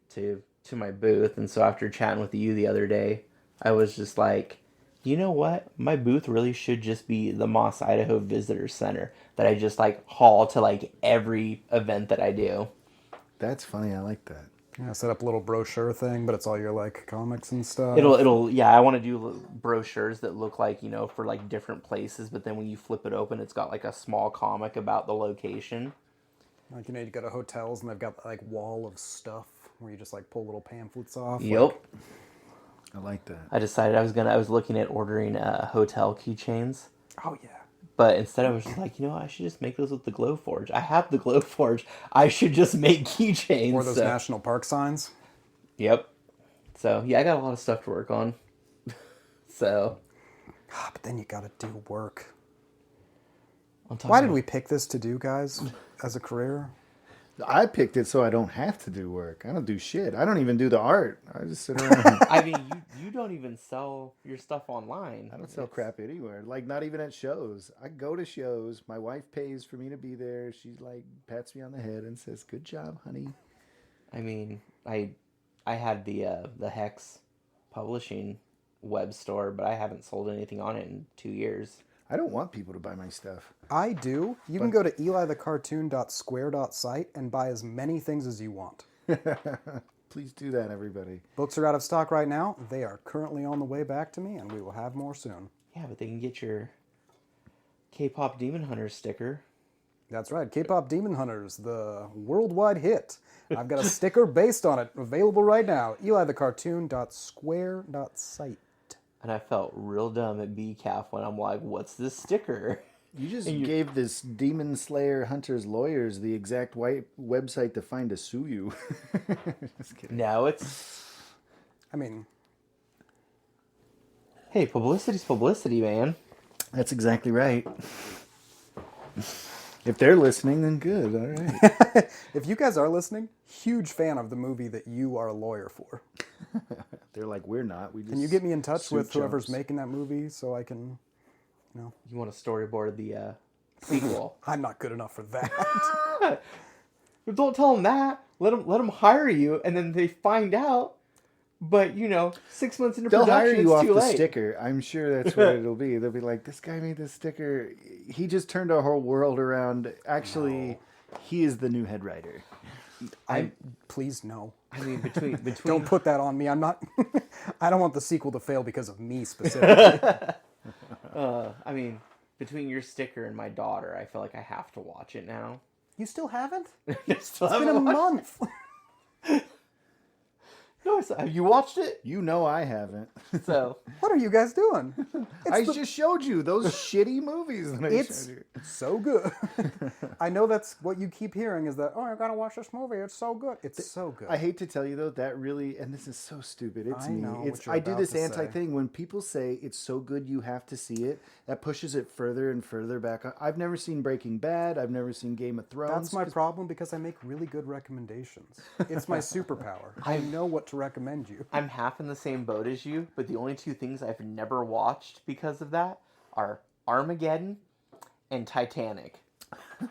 to my booth. And so after chatting with you the other day, I was just like, you know what? My booth really should just be the Moss, Idaho Visitor Center that I just like haul to like every event that I do. That's funny. I like that. Yeah, set up a little brochure thing, but it's all your like comics and stuff. Yeah, I want to do brochures that look like, for like different places, but then when you flip it open, it's got like a small comic about the location. Like, you go to hotels and they've got like wall of stuff where you just like pull little pamphlets off. Yep. Like, I like that. I decided I was looking at ordering hotel keychains. oh yeah. But instead, I was just like, I should just make those with the Glowforge. I have the Glowforge. I should just make keychains. Or those national park signs. Yep. So, yeah, I got a lot of stuff to work on. So. But then you gotta do work. On top Why of did we pick this to do, guys, as a career? I picked it so I don't have to do work. I don't do shit. I don't even do the art. I just sit around. I mean, you don't even sell your stuff online. I don't sell crap anywhere. Like, not even at shows. I go to shows. My wife pays for me to be there. She, like, pats me on the head and says, "Good job, honey." I mean, I had the Hex publishing web store, but I haven't sold anything on it in 2 years. I don't want people to buy my stuff. I do. You can go to elithecartoon.square.site and buy as many things as you want. Please do that, everybody. Books are out of stock right now. They are currently on the way back to me, and we will have more soon. Yeah, but they can get your K-pop Demon Hunter sticker. That's right. K-pop Demon Hunters, the worldwide hit. I've got a sticker based on it, available right now. elithecartoon.square.site. And I felt real dumb at BCAF when I'm like, what's this sticker? You just gave this Demon Slayer Hunter's lawyers the exact website to find to sue you. Just kidding. No, it's... I mean... Hey, publicity's publicity, man. That's exactly right. If they're listening, then good. All right. If you guys are listening, huge fan of the movie that you are a lawyer for. They're like, we're not. We just Can you get me in touch suit with whoever's jumps. making that movie so I can, You want to storyboard the sequel? I'm not good enough for that. But don't tell them that. Let them hire you, and then they find out. But 6 months into They'll hire production, you it's off too the late. sticker. I'm sure that's what it'll be. They'll be like, this guy made this sticker. He just turned our whole world around. Actually, he is the new head writer. Please no. I mean, between Don't put that on me. I'm not. I don't want the sequel to fail because of me specifically. I mean, between your sticker and my daughter, I feel like I have to watch it now. You still haven't? It's It's been a month. No, have you watched it? You know I haven't. So What are you guys doing? I just showed you those shitty movies that I It's showed you. so good. I know that's what you keep hearing is that, I gotta watch this movie. It's so good. It's so good. I hate to tell you though, that really, and this is so stupid. It's I me. know It's what you're I do about this to anti say. thing when people say it's so good you have to see it. That pushes it further and further back. I've never seen Breaking Bad. I've never seen Game of Thrones. That's my problem because I make really good recommendations. It's my superpower. I know what to recommend you. I'm half in the same boat as you, but the only two things I've never watched because of that are Armageddon and Titanic.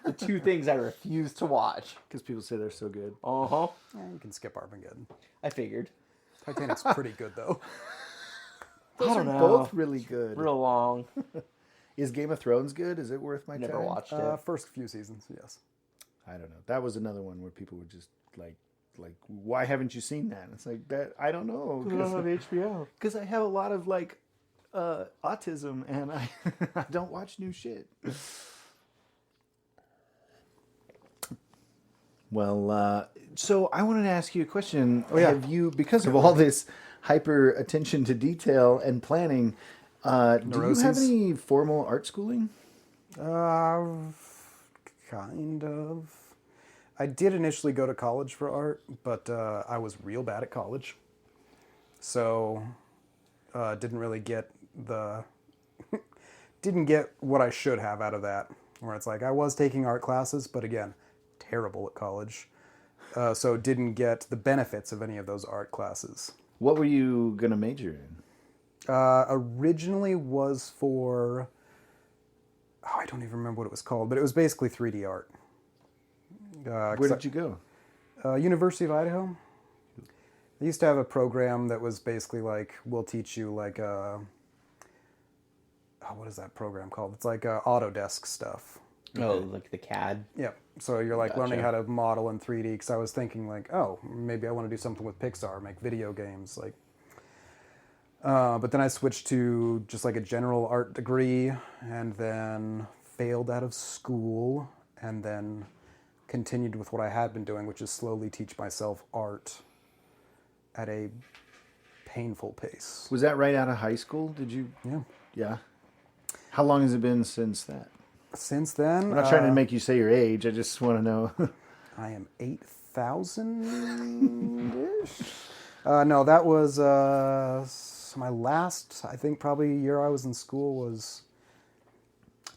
The two things I refuse to watch. because people say they're so good. Uh-huh. Yeah, you can skip Armageddon. I figured. Titanic's pretty good though. Those I are don't know. both really good. Real long. Is Game of Thrones good? Is it worth my Never time? watched it. First few seasons, yes. I don't know. That was another one where people would just like, why haven't you seen that? It's like that. I don't know. HBO. Because I have a lot of like autism and I I don't watch new shit. Well, so I wanted to ask you a question. Oh, yeah. Have you, because of all this hyper attention to detail and planning, do you have Neuroses? any formal art schooling? Kind of. I did initially go to college for art, but I was real bad at college. So, didn't really get didn't get what I should have out of that. Where it's like, I was taking art classes, but again, terrible at college. So didn't get the benefits of any of those art classes. What were you going to major in? Originally was for, I don't even remember what it was called, but it was basically 3D art. Where did you go? University of Idaho. They used to have a program that was basically like, we'll teach you like, what is that program called? It's like Autodesk stuff. Oh, like the CAD. Yep. So you're like learning Gotcha. how to model in 3D. Because I was thinking like, oh, maybe I want to do something with Pixar, make video games. Like, but then I switched to just like a general art degree, and then failed out of school, and then continued with what I had been doing, which is slowly teach myself art at a painful pace. Was that right out of high school? Did you? Yeah. Yeah. How long has it been since that? Since then, I'm not trying to make you say your age. I just want to know. I am 8,000-ish. No, that was my last, I think probably year I was in school was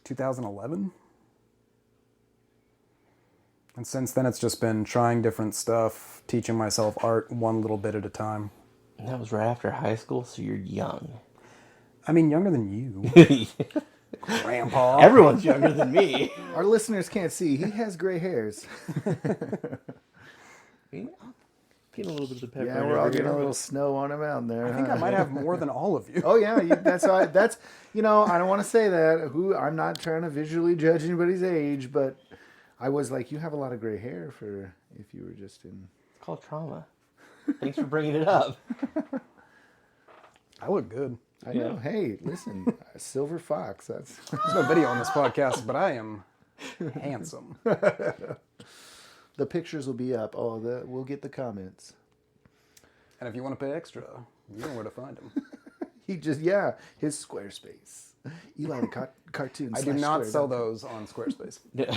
2011. And since then it's just been trying different stuff, teaching myself art one little bit at a time. And that was right after high school, so you're young. I mean, younger than you. Grandpa. Everyone's younger than me. Our listeners can't see. He has gray hairs. Getting a little bit of the pepper. Yeah, we're all getting a little snow on him out there. I think I might have more than all of you. Oh yeah, that's I don't want to say that. I'm not trying to visually judge anybody's age, but I was like, you have a lot of gray hair for if you were just in. It's called trauma. Thanks for bringing it up. I look good. I know. Hey, listen, silver fox. That's There's no video on this podcast, but I am handsome. the pictures will be up. Oh, we'll get the comments. And if you want to pay extra, you know where to find him. His Squarespace. Eli the cartoon. I do not sell those on Squarespace. Yeah.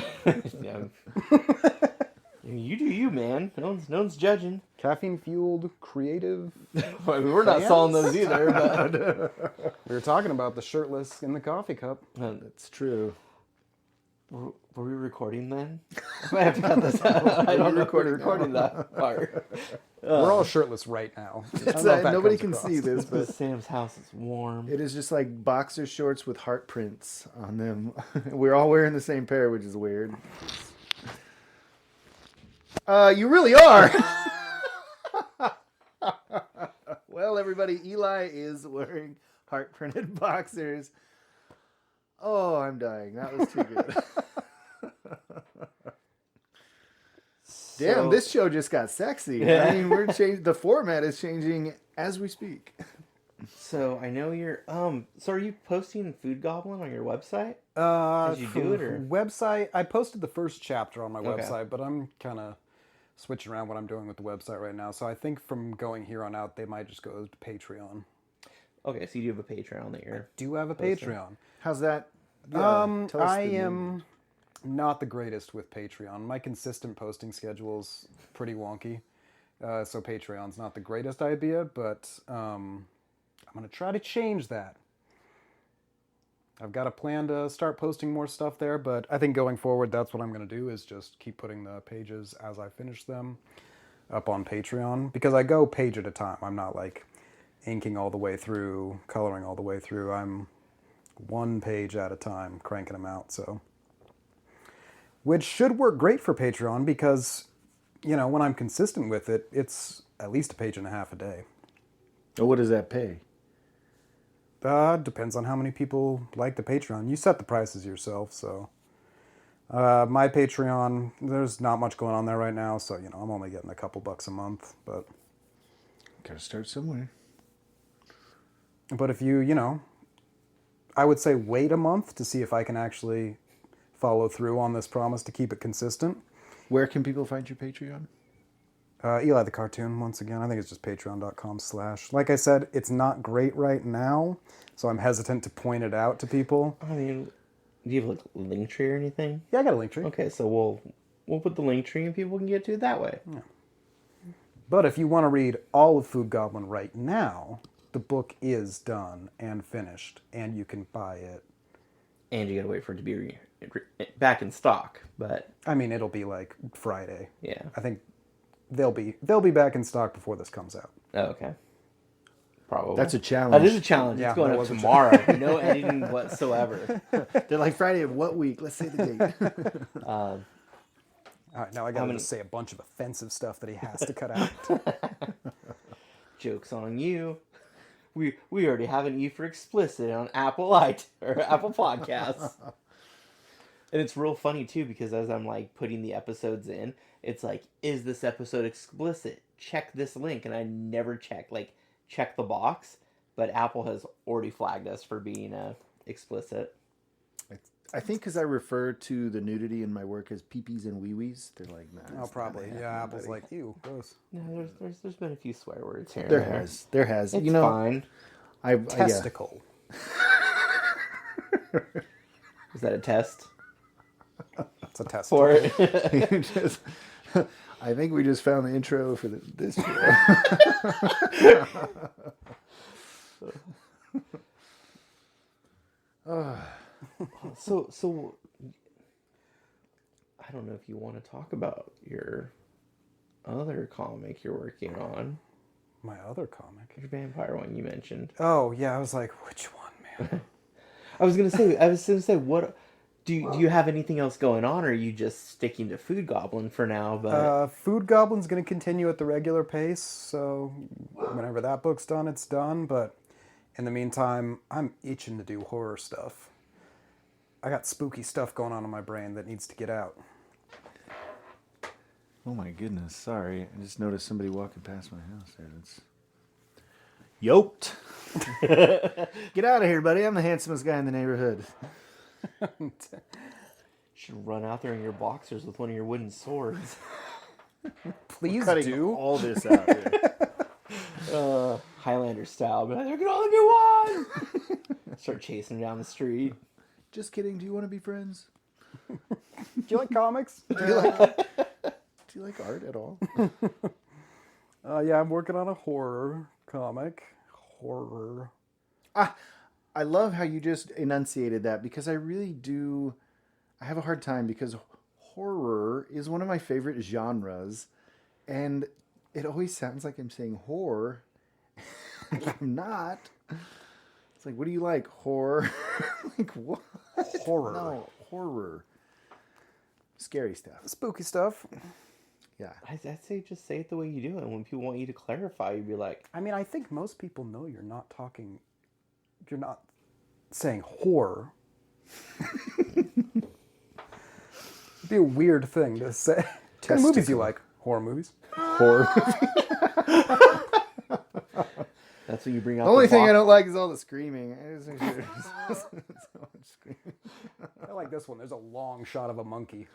You do you, man. No one's judging. Caffeine-fueled, creative. Well, we're not selling those either, but We were talking about the shirtless in the coffee cup. That's true. were we recording then? I might have to cut this out. I don't know if we're recording that part. We're all shirtless right now. I don't know if that Nobody comes can across. see this, But but Sam's house is warm. it is just like boxer shorts with heart prints on them. We're all wearing the same pair, which is weird. You really are. Well, everybody, Eli is wearing heart printed boxers. Oh, I'm dying. That was too good. Damn, this show just got sexy. Yeah. I mean, the format is changing as we speak. So I know you're so are you posting Food Goblin on your website? Did you do it, or? Website? I posted the first chapter on my Okay. website, but I'm kind of switching around what I'm doing with the website right now. So I think from going here on out, they might just go to Patreon. Okay, so you do have a Patreon that you're Do have a Posting. Patreon? How's that? Tell us I the am not the greatest with Patreon. My consistent posting schedule's pretty wonky. So Patreon's not the greatest idea, but I'm going to try to change that. I've got a plan to start posting more stuff there, but I think going forward, that's what I'm going to do is just keep putting the pages as I finish them up on Patreon, because I go page at a time. I'm not like inking all the way through, coloring all the way through. I'm one page at a time cranking them out, so. Which should work great for Patreon because, when I'm consistent with it, it's at least a page and a half a day. Oh, what does that pay? Depends on how many people like the Patreon. You set the prices yourself, so. My Patreon, there's not much going on there right now, so, I'm only getting a couple bucks a month, but. Gotta start somewhere. But if you, I would say wait a month to see if I can actually follow through on this promise to keep it consistent. Where can people find your Patreon? Eli the Cartoon, once again. I think it's just patreon.com/. Like I said, it's not great right now, so I'm hesitant to point it out to people. I mean, do you have like a link tree or anything? Yeah, I got a link tree. Okay, so we'll put the link tree and people can get to it that way. Yeah. But if you want to read all of Food Goblin right now, the book is done and finished, and you can buy it. And you gotta wait for it to be back in stock. But I mean, it'll be like Friday. yeah. I think they'll be back in stock before this comes out. Oh, okay. Probably. That's a challenge. That is a challenge. Yeah, It's going that up was a tomorrow. No editing whatsoever. They're like Friday of what week? Let's say the date. All right, now I got to say a bunch of offensive stuff that he has to cut out. Joke's on you. We already have an E for explicit on Apple Podcasts. And it's real funny too because as I'm like putting the episodes in, it's like, is this episode explicit? Check this link, and I never check the box. But Apple has already flagged us for being explicit. I think because I refer to the nudity in my work as peepees and wee-wees, they're like, nah. Oh, probably. Yeah, Apple's like, ew, gross. No, there's been a few swear words here. There has. It's fine. Testicle. Is that a test? It's a test For it. Just, I think we just found the intro for this show. So I don't know if you want to talk about your other comic you're working on. My other comic. Your vampire one you mentioned. Oh yeah, I was like, which one, man? I was gonna say, what do you have anything else going on, or are you just sticking to Food Goblin for now? But Food Goblin's gonna continue at the regular pace, so whenever that book's done, it's done. But in the meantime, I'm itching to do horror stuff. I got spooky stuff going on in my brain that needs to get out. Oh my goodness, sorry. I just noticed somebody walking past my house there. That's yoked. Get out of here, buddy. I'm the handsomest guy in the neighborhood. you should run out there in your boxers with one of your wooden swords. Please do all this out here. Highlander style, but there can only be one. Start chasing him down the street. Just kidding. Do you want to be friends? Do you like comics? Do you like art at all? Yeah, I'm working on a horror comic. Horror. I love how you just enunciated that because I really do. I have a hard time because horror is one of my favorite genres, and it always sounds like I'm saying whore. I'm not. It's like, what do you like? Horror? Like what? Horror. No, horror. Scary stuff. Spooky stuff. Yeah. I'd say just say it the way you do it. And when people want you to clarify, you'd be like, I mean, I think most people know you're not saying horror. It'd be a weird thing to say. What kind of movies you like? Horror movies. Horror. that's what you bring out. The only thing I don't like is all the screaming. I just think there's so much screaming. I like this one. There's a long shot of a monkey.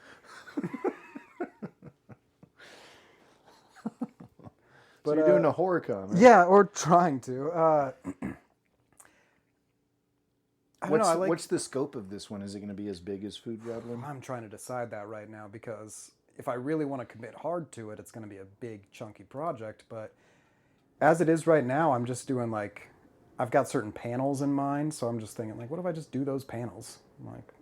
But you're doing a horror comic. Yeah, or trying to. I don't know. What's the scope of this one? Is it going to be as big as Food Goblin? I'm trying to decide that right now because if I really want to commit hard to it, it's going to be a big, chunky project. But as it is right now, I'm just doing like, I've got certain panels in mind, so I'm just thinking like, what if I just do those panels? Like,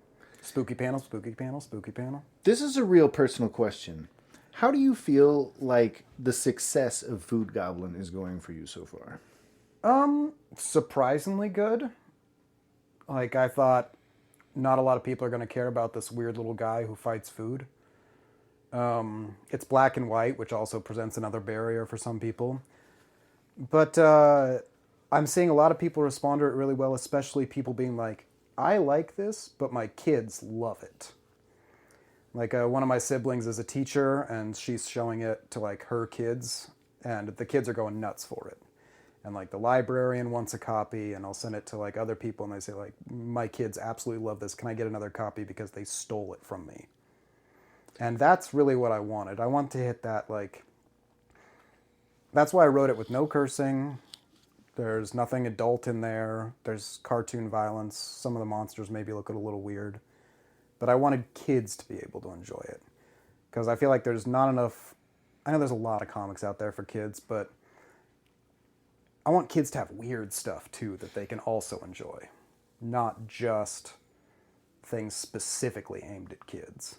spooky panel, spooky panel, spooky panel. This is a real personal question. How do you feel like the success of Food Goblin is going for you so far? Surprisingly good. Like, I thought not a lot of people are going to care about this weird little guy who fights food. It's black and white, which also presents another barrier for some people. But I'm seeing a lot of people respond to it really well, especially people being like, I like this, but my kids love it. Like, one of my siblings is a teacher, and she's showing it to, like, her kids, and the kids are going nuts for it. And, like, the librarian wants a copy, and I'll send it to, like, other people, and they say, like, my kids absolutely love this. Can I get another copy because they stole it from me? And that's really what I wanted. I want to hit that, like... That's why I wrote it with no cursing. There's nothing adult in there. There's cartoon violence. Some of the monsters maybe look a little weird. But I wanted kids to be able to enjoy it. Because I feel like there's not enough... I know there's a lot of comics out there for kids, but I want kids to have weird stuff, too, that they can also enjoy. Not just things specifically aimed at kids.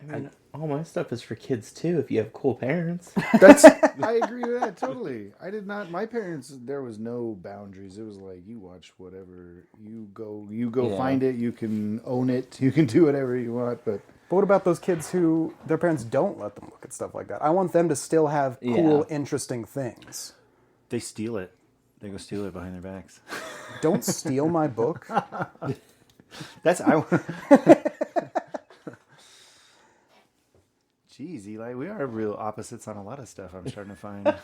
I mean, all my stuff is for kids, too, if you have cool parents. I agree with that, totally. I did not... My parents, there was no boundaries. It was like, you watch whatever. You go find it. You can own it. You can do whatever you want, but... But what about those kids who their parents don't let them look at stuff like that? I want them to still have cool, interesting things. They steal it. They go steal it behind their backs. Don't steal my book. That's Jeez, Eli, we are real opposites on a lot of stuff. I'm starting to find.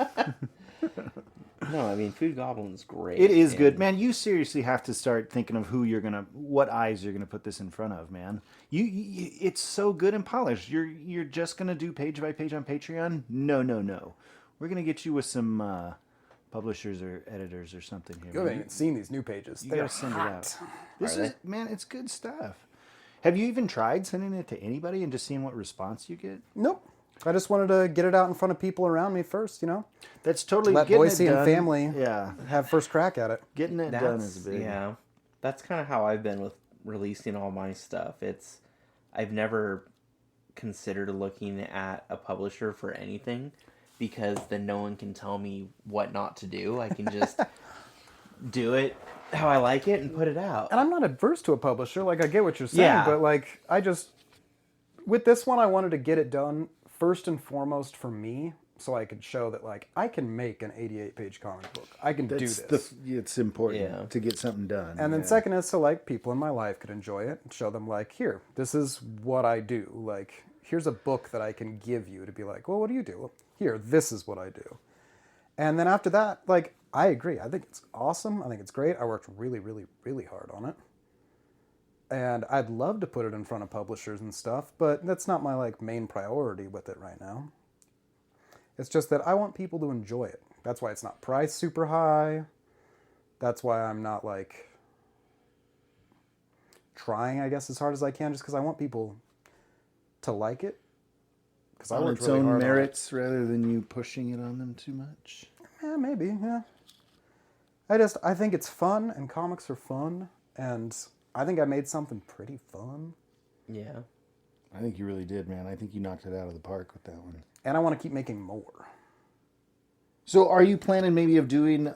No, I mean, Food Goblin's great. It is good, man. You seriously have to start thinking of what eyes you're gonna put this in front of, man. It's so good and polished. You're just gonna do page by page on Patreon? No. We're gonna get you with some publishers or editors or something here. You haven't even seen these new pages. You They're gotta send it out. This Are is man, it's good stuff. Have you even tried sending it to anybody and just seeing what response you get? Nope. I just wanted to get it out in front of people around me first, That's totally Let getting Boise it and done. family Yeah, have first crack at it. getting it done is big. Yeah, that's kind of how I've been with releasing all my stuff. I've never considered looking at a publisher for anything because then no one can tell me what not to do. I can just do it how I like it and put it out. And I'm not adverse to a publisher. Like, I get what you're saying, but like, with this one, I wanted to get it done first and foremost for me, so I could show that like I can make an 88-page comic book. I can do this. It's important to get something done. And then second is so like people in my life could enjoy it and show them like, here, this is what I do. Like, here's a book that I can give you to be like, well, what do you do? Well, here, this is what I do. And then after that, like, I agree. I think it's awesome. I think it's great. I worked really, really, really hard on it. And I'd love to put it in front of publishers and stuff, but that's not my like main priority with it right now. It's just that I want people to enjoy it. That's why it's not priced super high. That's why I'm not like trying, I guess, as hard as I can, just because I want people to like it. Because I on worked its really own hard merits rather than you pushing it on them too much. Yeah, maybe, yeah. I think it's fun, and comics are fun, and I think I made something pretty fun. Yeah. I think you really did, man. I think you knocked it out of the park with that one. And I want to keep making more. So are you planning maybe of doing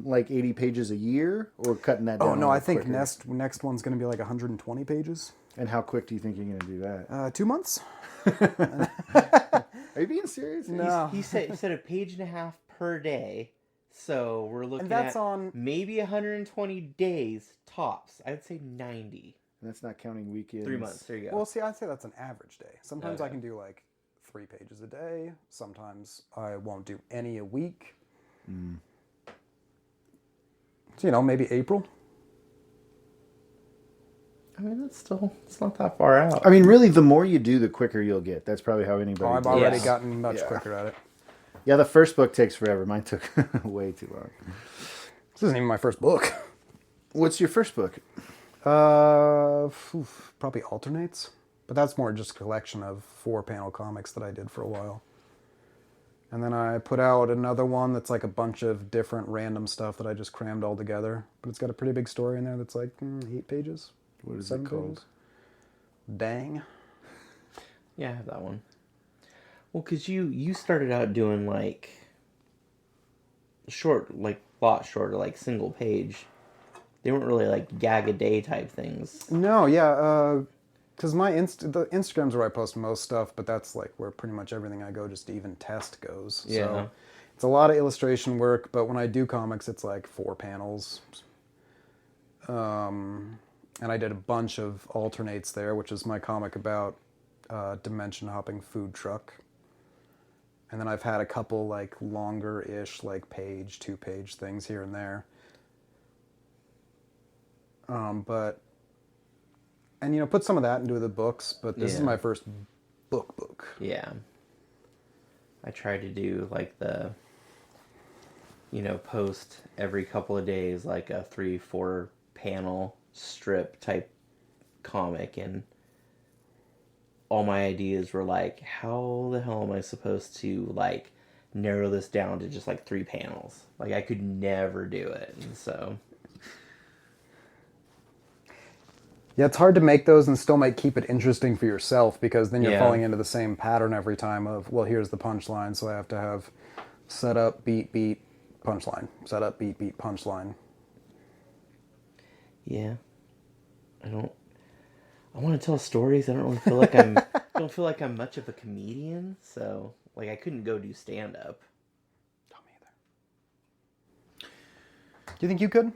like 80 pages a year or cutting that down? Oh, no, I think quicker? next one's going to be like 120 pages. And how quick do you think you're going to do that? 2 months? Are you being serious? No. He said a page and a half per day. So we're looking that's at on maybe 120 days tops. I'd say 90. And that's not counting weekends. 3 months. There you go. Well, see, I'd say that's an average day. Sometimes I Okay. can do like 3 pages a day. Sometimes I won't do any a week. So, maybe April. I mean, it's not that far out. I mean, really, the more you do, the quicker you'll get. That's probably how anybody I've does it. already Yeah. gotten much Yeah. quicker at it. Yeah, the first book takes forever. Mine took way too long. This isn't even my first book. What's your first book? Probably Alternates. But that's more just a collection of 4-panel comics that I did for a while. And then I put out another one that's like a bunch of different random stuff that I just crammed all together. But it's got a pretty big story in there that's like 8 pages. What is 7 it called? pages. Dang. Yeah, I have that one. Well, because you started out doing like short, like a lot shorter, like single page. They weren't really like gag a day type things. No, yeah, because the Instagram's where I post most stuff, but that's like where pretty much everything I go, just to even test, goes. Yeah. So it's a lot of illustration work, but when I do comics, it's like 4 panels. And I did a bunch of Alternates there, which is my comic about dimension hopping food truck. And then I've had a couple like longer-ish, like 2-page things here and there. Put some of that into the books, but this is Yeah. my first book. Yeah. I try to do like post every couple of days, like a 3-4 panel strip type comic, and all my ideas were like, how the hell am I supposed to like narrow this down to just like 3 panels? Like I could never do it. And so Yeah, it's hard to make those and still keep it interesting for yourself, because then you're Yeah. falling into the same pattern every time of, well, here's the punchline, so I have to have set up, beat, punchline. Set up, beat, punchline. yeah, I want to tell stories. I don't really feel like don't feel like I'm much of a comedian, so like I couldn't go do stand up. Don't me either. Do you think you could?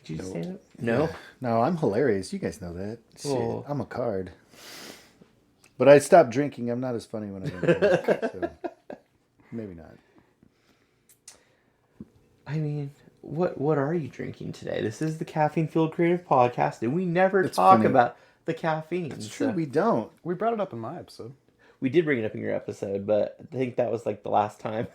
Could you stand up? No? Yeah. No, I'm hilarious. You guys know that. Shit, Oh. I'm a card. But I stopped drinking. I'm not as funny when I drink. So maybe not. I mean, what are you drinking today? This is the Caffeine Filled Creative Podcast, and we never talk funny. about the caffeine. It's true, we don't. We brought it up in my episode. We did bring it up in your episode, but I think that was like the last time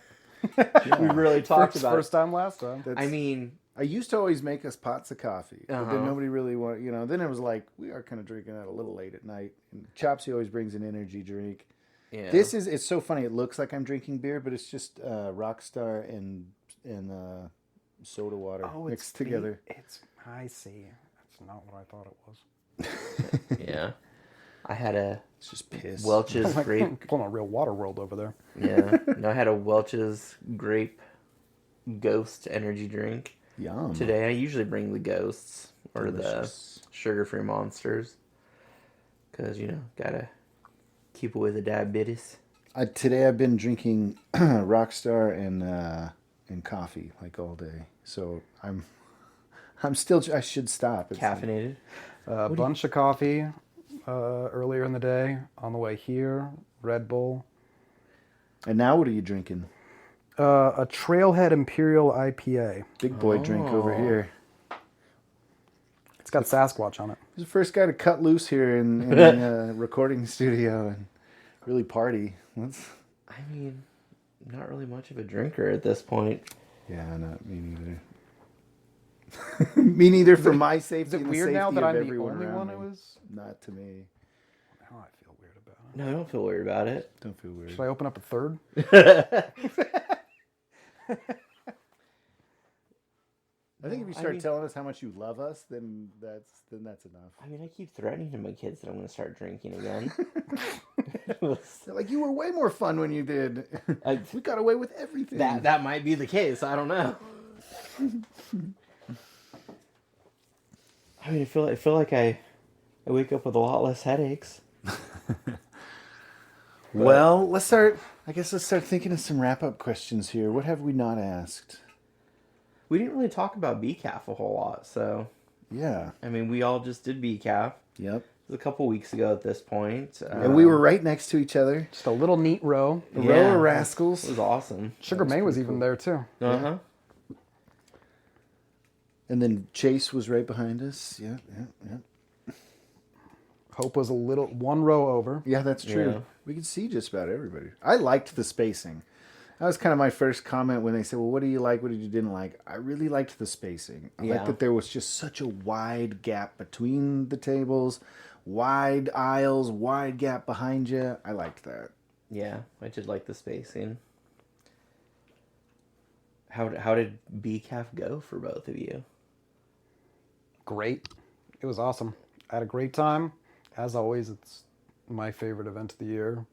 we really talked about First time, last time. it. I mean, I used to always make us pots of coffee, but Uh-huh. then nobody really wanted, then it was like, we are kind of drinking that a little late at night. And Chopsy always brings an energy drink. yeah. It's so funny. It looks like I'm drinking beer, but it's just Rockstar and soda water mixed together. I see. That's not what I thought it was. Yeah. I had a It's just piss. Welch's grape. Pulling a real water world over there. Yeah. No, I had a Welch's grape ghost energy drink Yum. today. I usually bring the ghosts or Delicious. the sugar-free monsters because, gotta keep away the diabetes. Today I've been drinking Rockstar and coffee like all day. So I'm still. I should stop. It's Caffeinated. A bunch of coffee earlier in the day. On the way here, Red Bull. And now what are you drinking? A Trailhead Imperial IPA. Big boy drink over here. It's got Sasquatch on it. He's the first guy to cut loose here in the recording studio and really party. I mean, not really much of a drinker at this point. Yeah, not me neither. Me neither for my safety. Is it and the weird now safety that of I'm the everyone only around one me. who is? Not to me. Now I feel weird about it. No, I don't feel weird about it. Don't feel weird. Should I open up a third? I think if you I start mean- telling us how much you love us, then that's enough. I mean, I keep threatening to my kids that I'm going to start drinking again. They're like, you were way more fun when you did. I- We got away with everything. that might be the case. I don't know. I mean, I feel like I wake up with a lot less headaches. Well, let's start thinking of some wrap-up questions here. What have we not asked? We didn't really talk about BCAF a whole lot, so Yeah. I mean, we all just did BCAF. Yep. It was a couple weeks ago at this point. And we were right next to each other. Just a little neat row. A row of rascals. It was awesome. Sugar May was even there too. Uh-huh. And then Chase was right behind us. Yeah. Hope was one row over. Yeah, that's true. Yeah. We could see just about everybody. I liked the spacing. That was kind of my first comment when they said, well, what do you like? What did you didn't like? I really liked the spacing. I liked that there was just such a wide gap between the tables, wide aisles, wide gap behind you. I liked that. Yeah, I did like the spacing. How did BCAF go for both of you? Great. It was awesome. I had a great time. As always, it's my favorite event of the year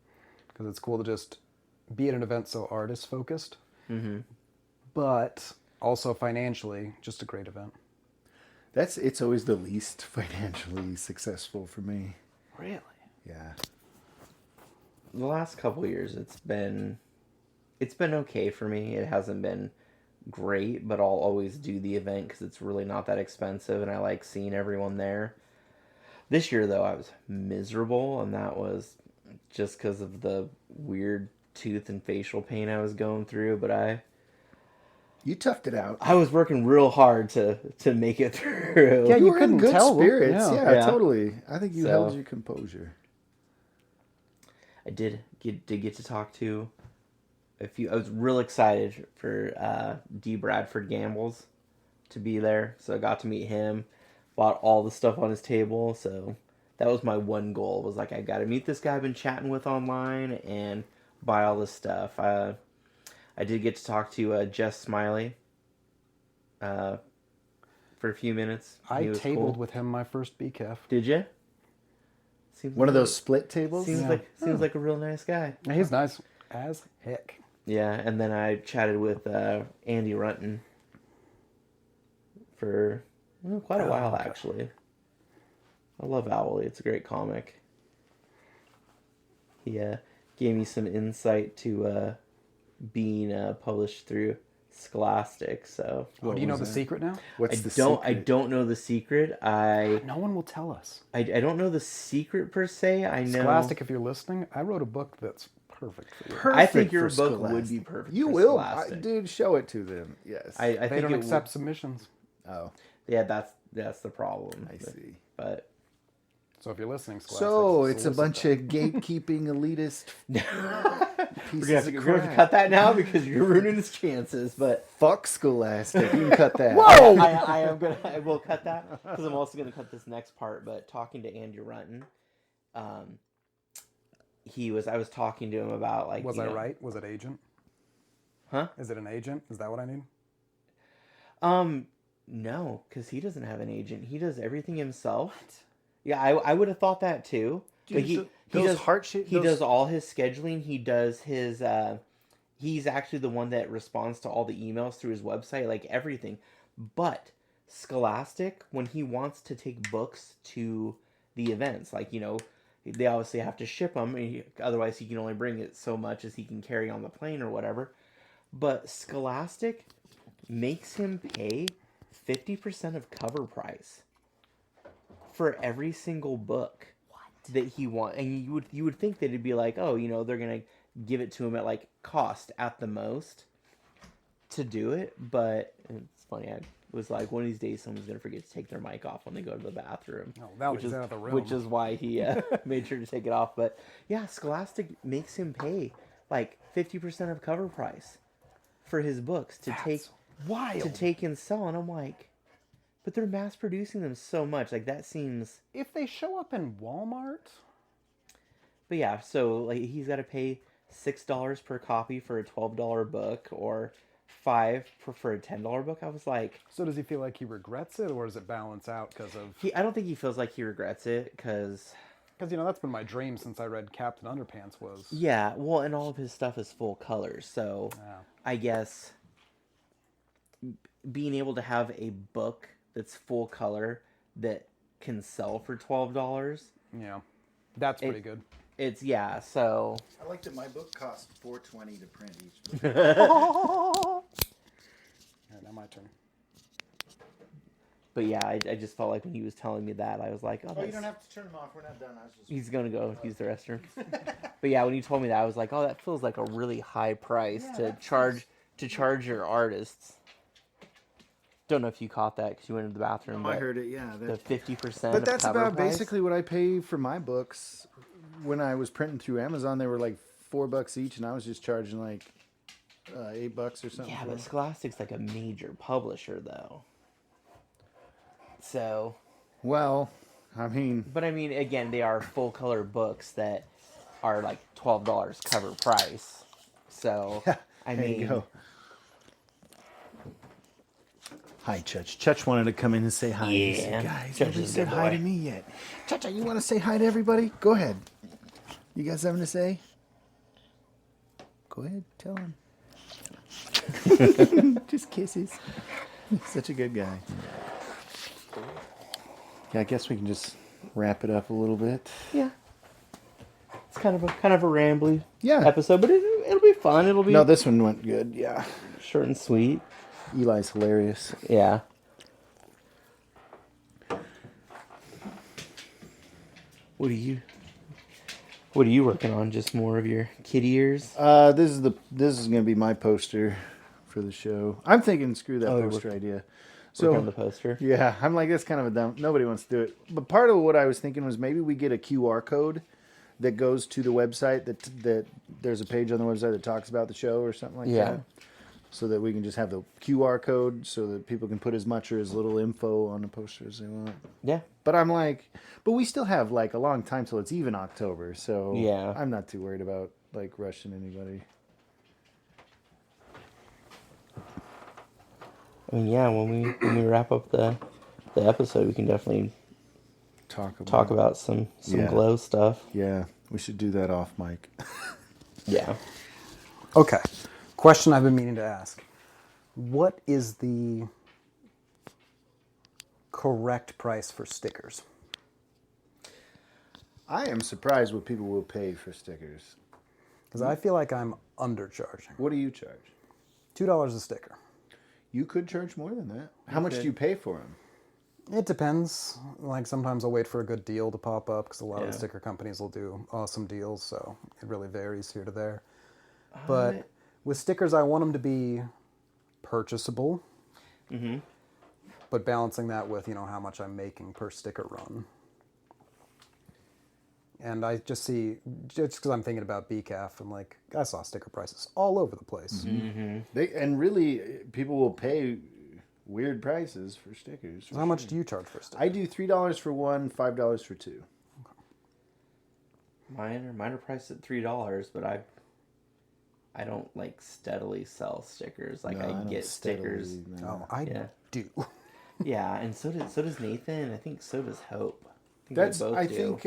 because it's cool to just be at an event so artist focused, but also financially just a great event. It's always the least financially successful for me. Really? Yeah. The last couple years, it's been okay for me. It hasn't been great, but I'll always do the event because it's really not that expensive, and I like seeing everyone there. This year, though, I was miserable, and that was just because of the weird tooth and facial pain I was going through. But You toughed it out. I was working real hard to make it through. Yeah, You you were in couldn't good tell. spirits. Yeah. Yeah, totally. I think you So- held your composure. I did get to talk to a few. I was real excited for D. Bradford Gambles to be there, so I got to meet him. Bought all the stuff on his table, so that was my one goal. Was like, I got to meet this guy I've been chatting with online and buy all this stuff. I did get to talk to Jess Smiley for a few minutes. I He was tabled cool. with him my first BCAF. Did you? Seems One of like- those split tables? Seems like a real nice guy. Yeah, he's nice as heck. Yeah, and then I chatted with Andy Runton for quite a while, okay. actually. I love Owly. It's a great comic. He gave me some insight to being published through Scholastic. So What do you know the secret now? What's the secret? I don't know the secret. No one will tell us. I don't know the secret per se. I know Scholastic, if you're listening, I wrote a book that's perfect for you. I think Perfect your for book would Scholastic. be perfect. You for will, Scholastic. dude. Show it to them. Yes. I They think don't it accept submissions. Oh, Yeah, that's the problem. I see. But So if you're listening, Scholastic, So it's a solicit bunch them. of gatekeeping elitist pieces we're of gonna have crap. to cut that now because you're ruining his chances. But Fuck Scholastic. You can cut that. Whoa! I will cut that because I'm also gonna cut this next part. But talking to Andrew Runton, I was talking to him about like. Was I right? Was it agent? Huh? Is it an agent? Is that what I need? No, because he doesn't have an agent. He does everything himself. What? Yeah, I would have thought that too. But he does He does all his scheduling. He does his. He's actually the one that responds to all the emails through his website, like everything. But Scholastic, when he wants to take books to the events, like they obviously have to ship them. Otherwise, he can only bring it so much as he can carry on the plane or whatever. But Scholastic makes him pay 50% of cover price for every single book that he wants. And you would think that it'd be like, oh, they're gonna give it to him at like cost at the most to do it. But it's funny. I was like, one of these days someone's gonna forget to take their mic off when they go to the bathroom. Oh, that was out of the room. Which is why he made sure to take it off. But yeah, Scholastic makes him pay like 50% of cover price for his books to take and sell. And I'm like, but they're mass producing them so much. Like that seems. If they show up in Walmart. But yeah, so like he's got to pay $6 per copy for a $12 book, or $5 for a $10 book. I was like. So does he feel like he regrets it, or does it balance out because of? I don't think he feels like he regrets it because. Because that's been my dream since I read Captain Underpants was. Yeah, well, and all of his stuff is full colors, so I guess being able to have a book that's full color that can sell for $12. Yeah, that's pretty good. It's so. I like that my book cost $4.20 to print each book. All right, now my turn. But yeah, I just felt like when he was telling me that, I was like, Oh, you don't have to turn them off. We're not done. He's going to go use the restroom. But yeah, when he told me that, I was like, oh, that feels like a really high price to charge your artists. Don't know if you caught that because you went into the bathroom. I heard it, yeah. The 50%. But that's about price. basically what I pay for my books. When I was printing through Amazon, they were like $4 each, and I was just charging like $8 or something. Yeah, but Scholastic's like a major publisher, though. So. Well, I mean. But I mean, again, they are full color books that are like $12 cover price. So, I mean. You go. Hi, Chutch. Chutch wanted to come in and say hi. Yeah. He said, guys, Chutch nobody is a said good hi boy. to me yet. Chutch, you want to say hi to everybody? Go ahead. You got something to say? Go ahead. Tell him. Just kisses. Such a good guy. Yeah, I guess we can just wrap it up a little bit. Yeah. It's kind of a rambly Yeah. episode, but it'll be fun. It'll be No, this one went good. Yeah. short and sweet. Eli's hilarious. Yeah. What are you working on? Just more of your kid ears? This is gonna be my poster for the show. I'm thinking screw that poster idea. Work on the poster. Yeah, I'm like, that's kind of a dumb. Nobody wants to do it. But part of what I was thinking was maybe we get a QR code that goes to the website. That there's a page on the website that talks about the show or something like that. So that we can just have the QR code so that people can put as much or as little info on the poster as they want. Yeah. But I'm like, but we still have like a long time till it's even October. So Yeah. I'm not too worried about like rushing anybody. I mean, yeah, when we wrap up the episode, we can definitely talk about some glow stuff. Yeah, we should do that off mic. Yeah. Okay. Question I've been meaning to ask. What is the correct price for stickers? I am surprised what people will pay for stickers. Because I feel like I'm undercharging. What do you charge? $2 a sticker. You could charge more than that. How much do you pay for them? It depends. Like sometimes I'll wait for a good deal to pop up because a lot of the sticker companies will do awesome deals. So it really varies here to there. But with stickers, I want them to be purchasable. Mm-hmm. But balancing that with, how much I'm making per sticker run. And I just because I'm thinking about BCAF, and like, I saw sticker prices all over the place. Mm-hmm. And really, people will pay weird prices for stickers. So how much do you charge for a sticker? I do $3 for one, $5 for two. Okay. Mine are priced at $3, but I don't like steadily sell stickers. Like I get stickers. No. Oh, I do. Yeah, and so does Nathan. I think so does Hope. I think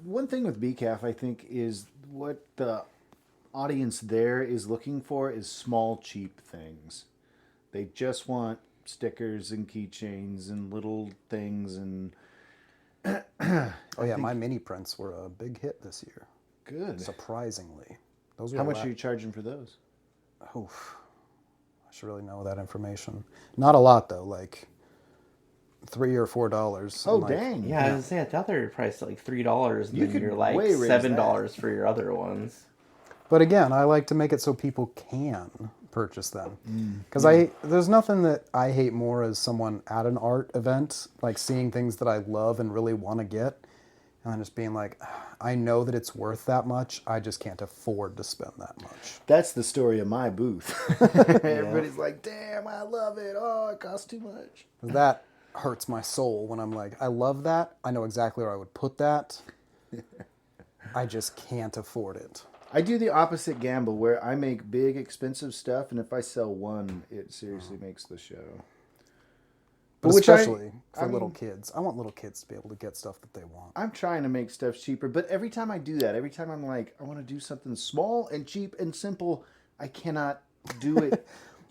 one thing with BCAF, I think, is what the audience there is looking for is small, cheap things. They just want stickers and keychains and little things and. My mini prints were a big hit this year. Good. Surprisingly, those. How much are you charging for those? Oof. I should really know that information. Not a lot though, like $3 or $4. Oh, dang! Yeah, I was saying I thought they were priced at like $3, and you're like way raise $7 for your other ones. But again, I like to make it so people can purchase them. Because there's nothing that I hate more as someone at an art event, like seeing things that I love and really want to get, and then just being like, I know that it's worth that much, I just can't afford to spend that much. That's the story of my booth. Everybody's like, damn, I love it. Oh, it costs too much. That hurts my soul when I'm like, I love that. I know exactly where I would put that. I just can't afford it. I do the opposite gamble where I make big, expensive stuff, and if I sell one, it seriously makes the show. But especially for little kids. I want little kids to be able to get stuff that they want. I'm trying to make stuff cheaper, but every time I do that, every time I'm like, I want to do something small and cheap and simple, I cannot do it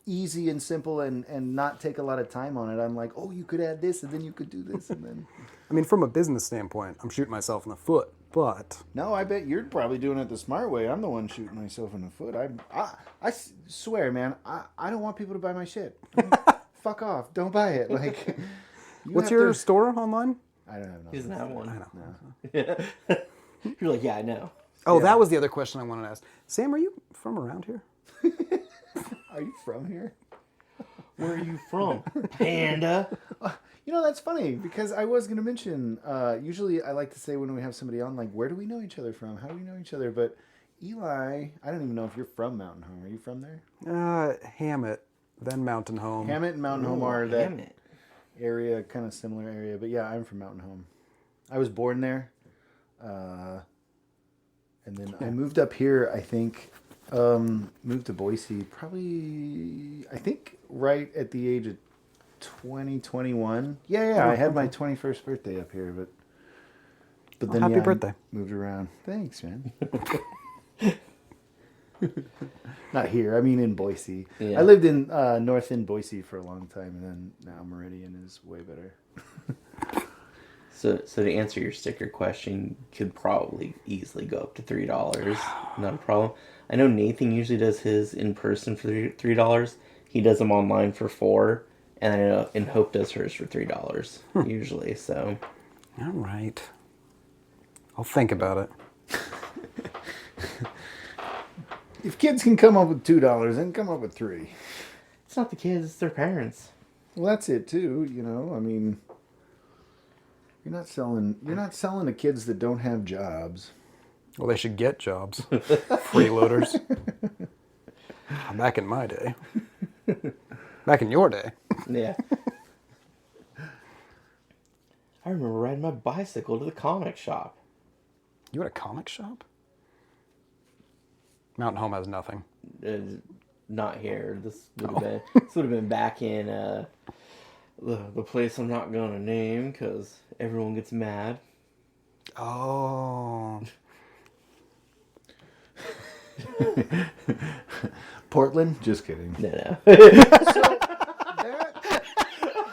easy and simple and not take a lot of time on it. I'm like, oh, you could add this, and then you could do this, and then... I mean, from a business standpoint, I'm shooting myself in the foot, but... No, I bet you're probably doing it the smart way. I'm the one shooting myself in the foot. I swear, man, I don't want people to buy my shit. Fuck off. Don't buy it. Like, what's your store online? I don't have no. He doesn't have one. I know. No. You're like, yeah, I know. Oh, that was the other question I wanted to ask. Sam, are you from around here? Are you from here? Where are you from? Panda. That's funny because I was going to mention, usually I like to say when we have somebody on, like, where do we know each other from? How do we know each other? But Eli, I don't even know if you're from Mountain Home. Are you from there? Hammett, then Mountain Home. Hammett and Mountain Home are that area, kind of similar area. But yeah, I'm from Mountain Home. I was born there. And then I moved up here, I think, moved to Boise probably, I think, right at the age of 2021. Yeah, I had my 21st birthday up here, but then happy birthday. I moved around. Thanks, man. Not here. I mean in Boise. Yeah. I lived in North End Boise for a long time, and then now Meridian is way better. So to answer your sticker question, you could probably easily go up to $3. Not a problem. I know Nathan usually does his in person for $3. He does them online for $4, and I know and Hope does hers for $3 usually. So, all right, I'll think about it. If kids can come up with $2, then come up with $3. It's not the kids; it's their parents. Well, that's it too. I mean, you're not selling to kids that don't have jobs. Well, they should get jobs. Freeloaders. Back in my day. Back in your day. Yeah. I remember riding my bicycle to the comic shop. You had a comic shop? Mountain Home has nothing. Not here. This would have been back in the place I'm not gonna name because everyone gets mad. Oh. Portland? Just kidding. No. So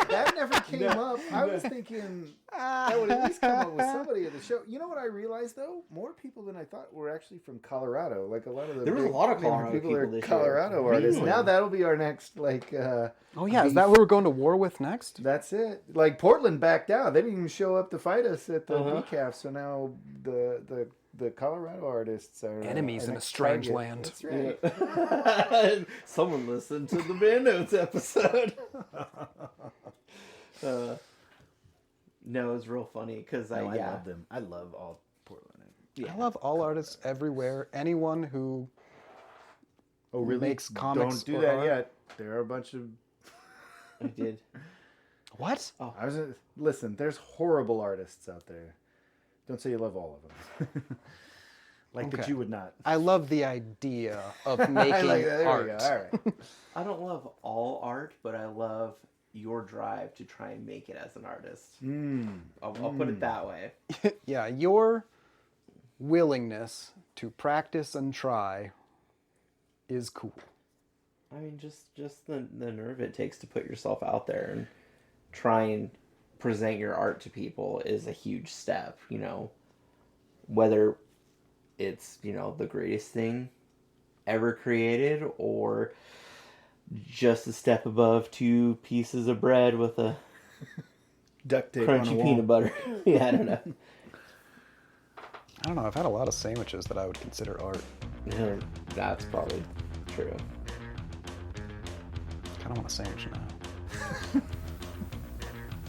that never came up. I was thinking that would at least come up with somebody at the show. You know what I realized though? More people than I thought were actually from Colorado. Like a lot of the There was a lot of Colorado people people are this year. Colorado artists. Really? Now that'll be our next Oh yeah, is that what we're going to war with next? That's it. Like Portland backed out. They didn't even show up to fight us at the BCAF. So now the Colorado artists are Enemies in a next strange target. land. That's right. Someone listened to the Band Notes episode. No, it was real funny because I love them. I love all Portland. Yeah. I love all artists everywhere. Anyone who makes comics. Don't do or that art. yet. There are a bunch of. I did. What? Oh. Listen. There's horrible artists out there. Don't say you love all of them. That Okay. you would not. I love the idea of making There art. we go. All right. I don't love all art, but I love your drive to try and make it as an artist. I'll put it that way. Yeah, your willingness to practice and try is cool. I mean, just the nerve it takes to put yourself out there and try and present your art to people is a huge step, you know. Whether it's, you know, the greatest thing ever created or just a step above 2 pieces of bread with a Duct tape on a crunchy wall. peanut butter. Yeah, I don't know. I don't know, I've had a lot of sandwiches that I would consider art. Yeah, that's probably true. I don't want a sandwich now.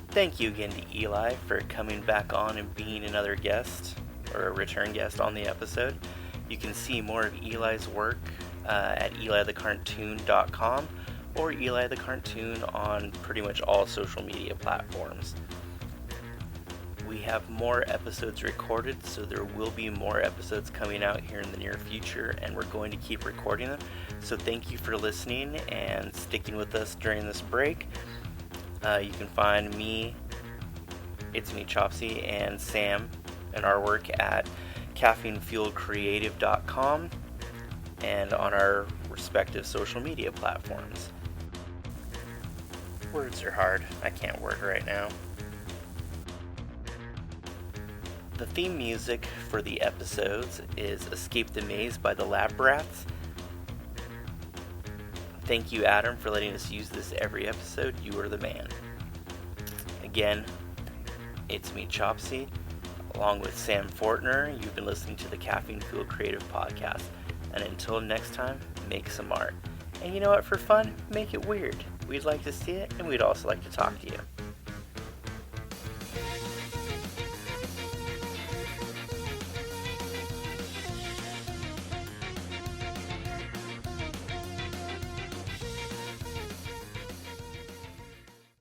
Thank you again to Eli for coming back on and being another guest, or a return guest on the episode. You can see more of Eli's work at elithecartoon.com or Eli the Cartoon on pretty much all social media platforms. We have more episodes recorded, so there will be more episodes coming out here in the near future, and we're going to keep recording them. So thank you for listening and sticking with us during this break. You can find me, it's me, Chopsy, and Sam, and our work at caffeinefuelcreative.com and on our respective social media platforms. Words are hard. I can't word right now. The theme music for the episodes is Escape the Maze by the Lab Brats. Thank you, Adam, for letting us use this every episode. You are the man. Again, it's me, Chopsy, along with Sam Fortner. You've been listening to the Caffeine Fueled Creative Podcast. And until next time, make some art. And you know what, for fun, make it weird. We'd like to see it, and we'd also like to talk to you.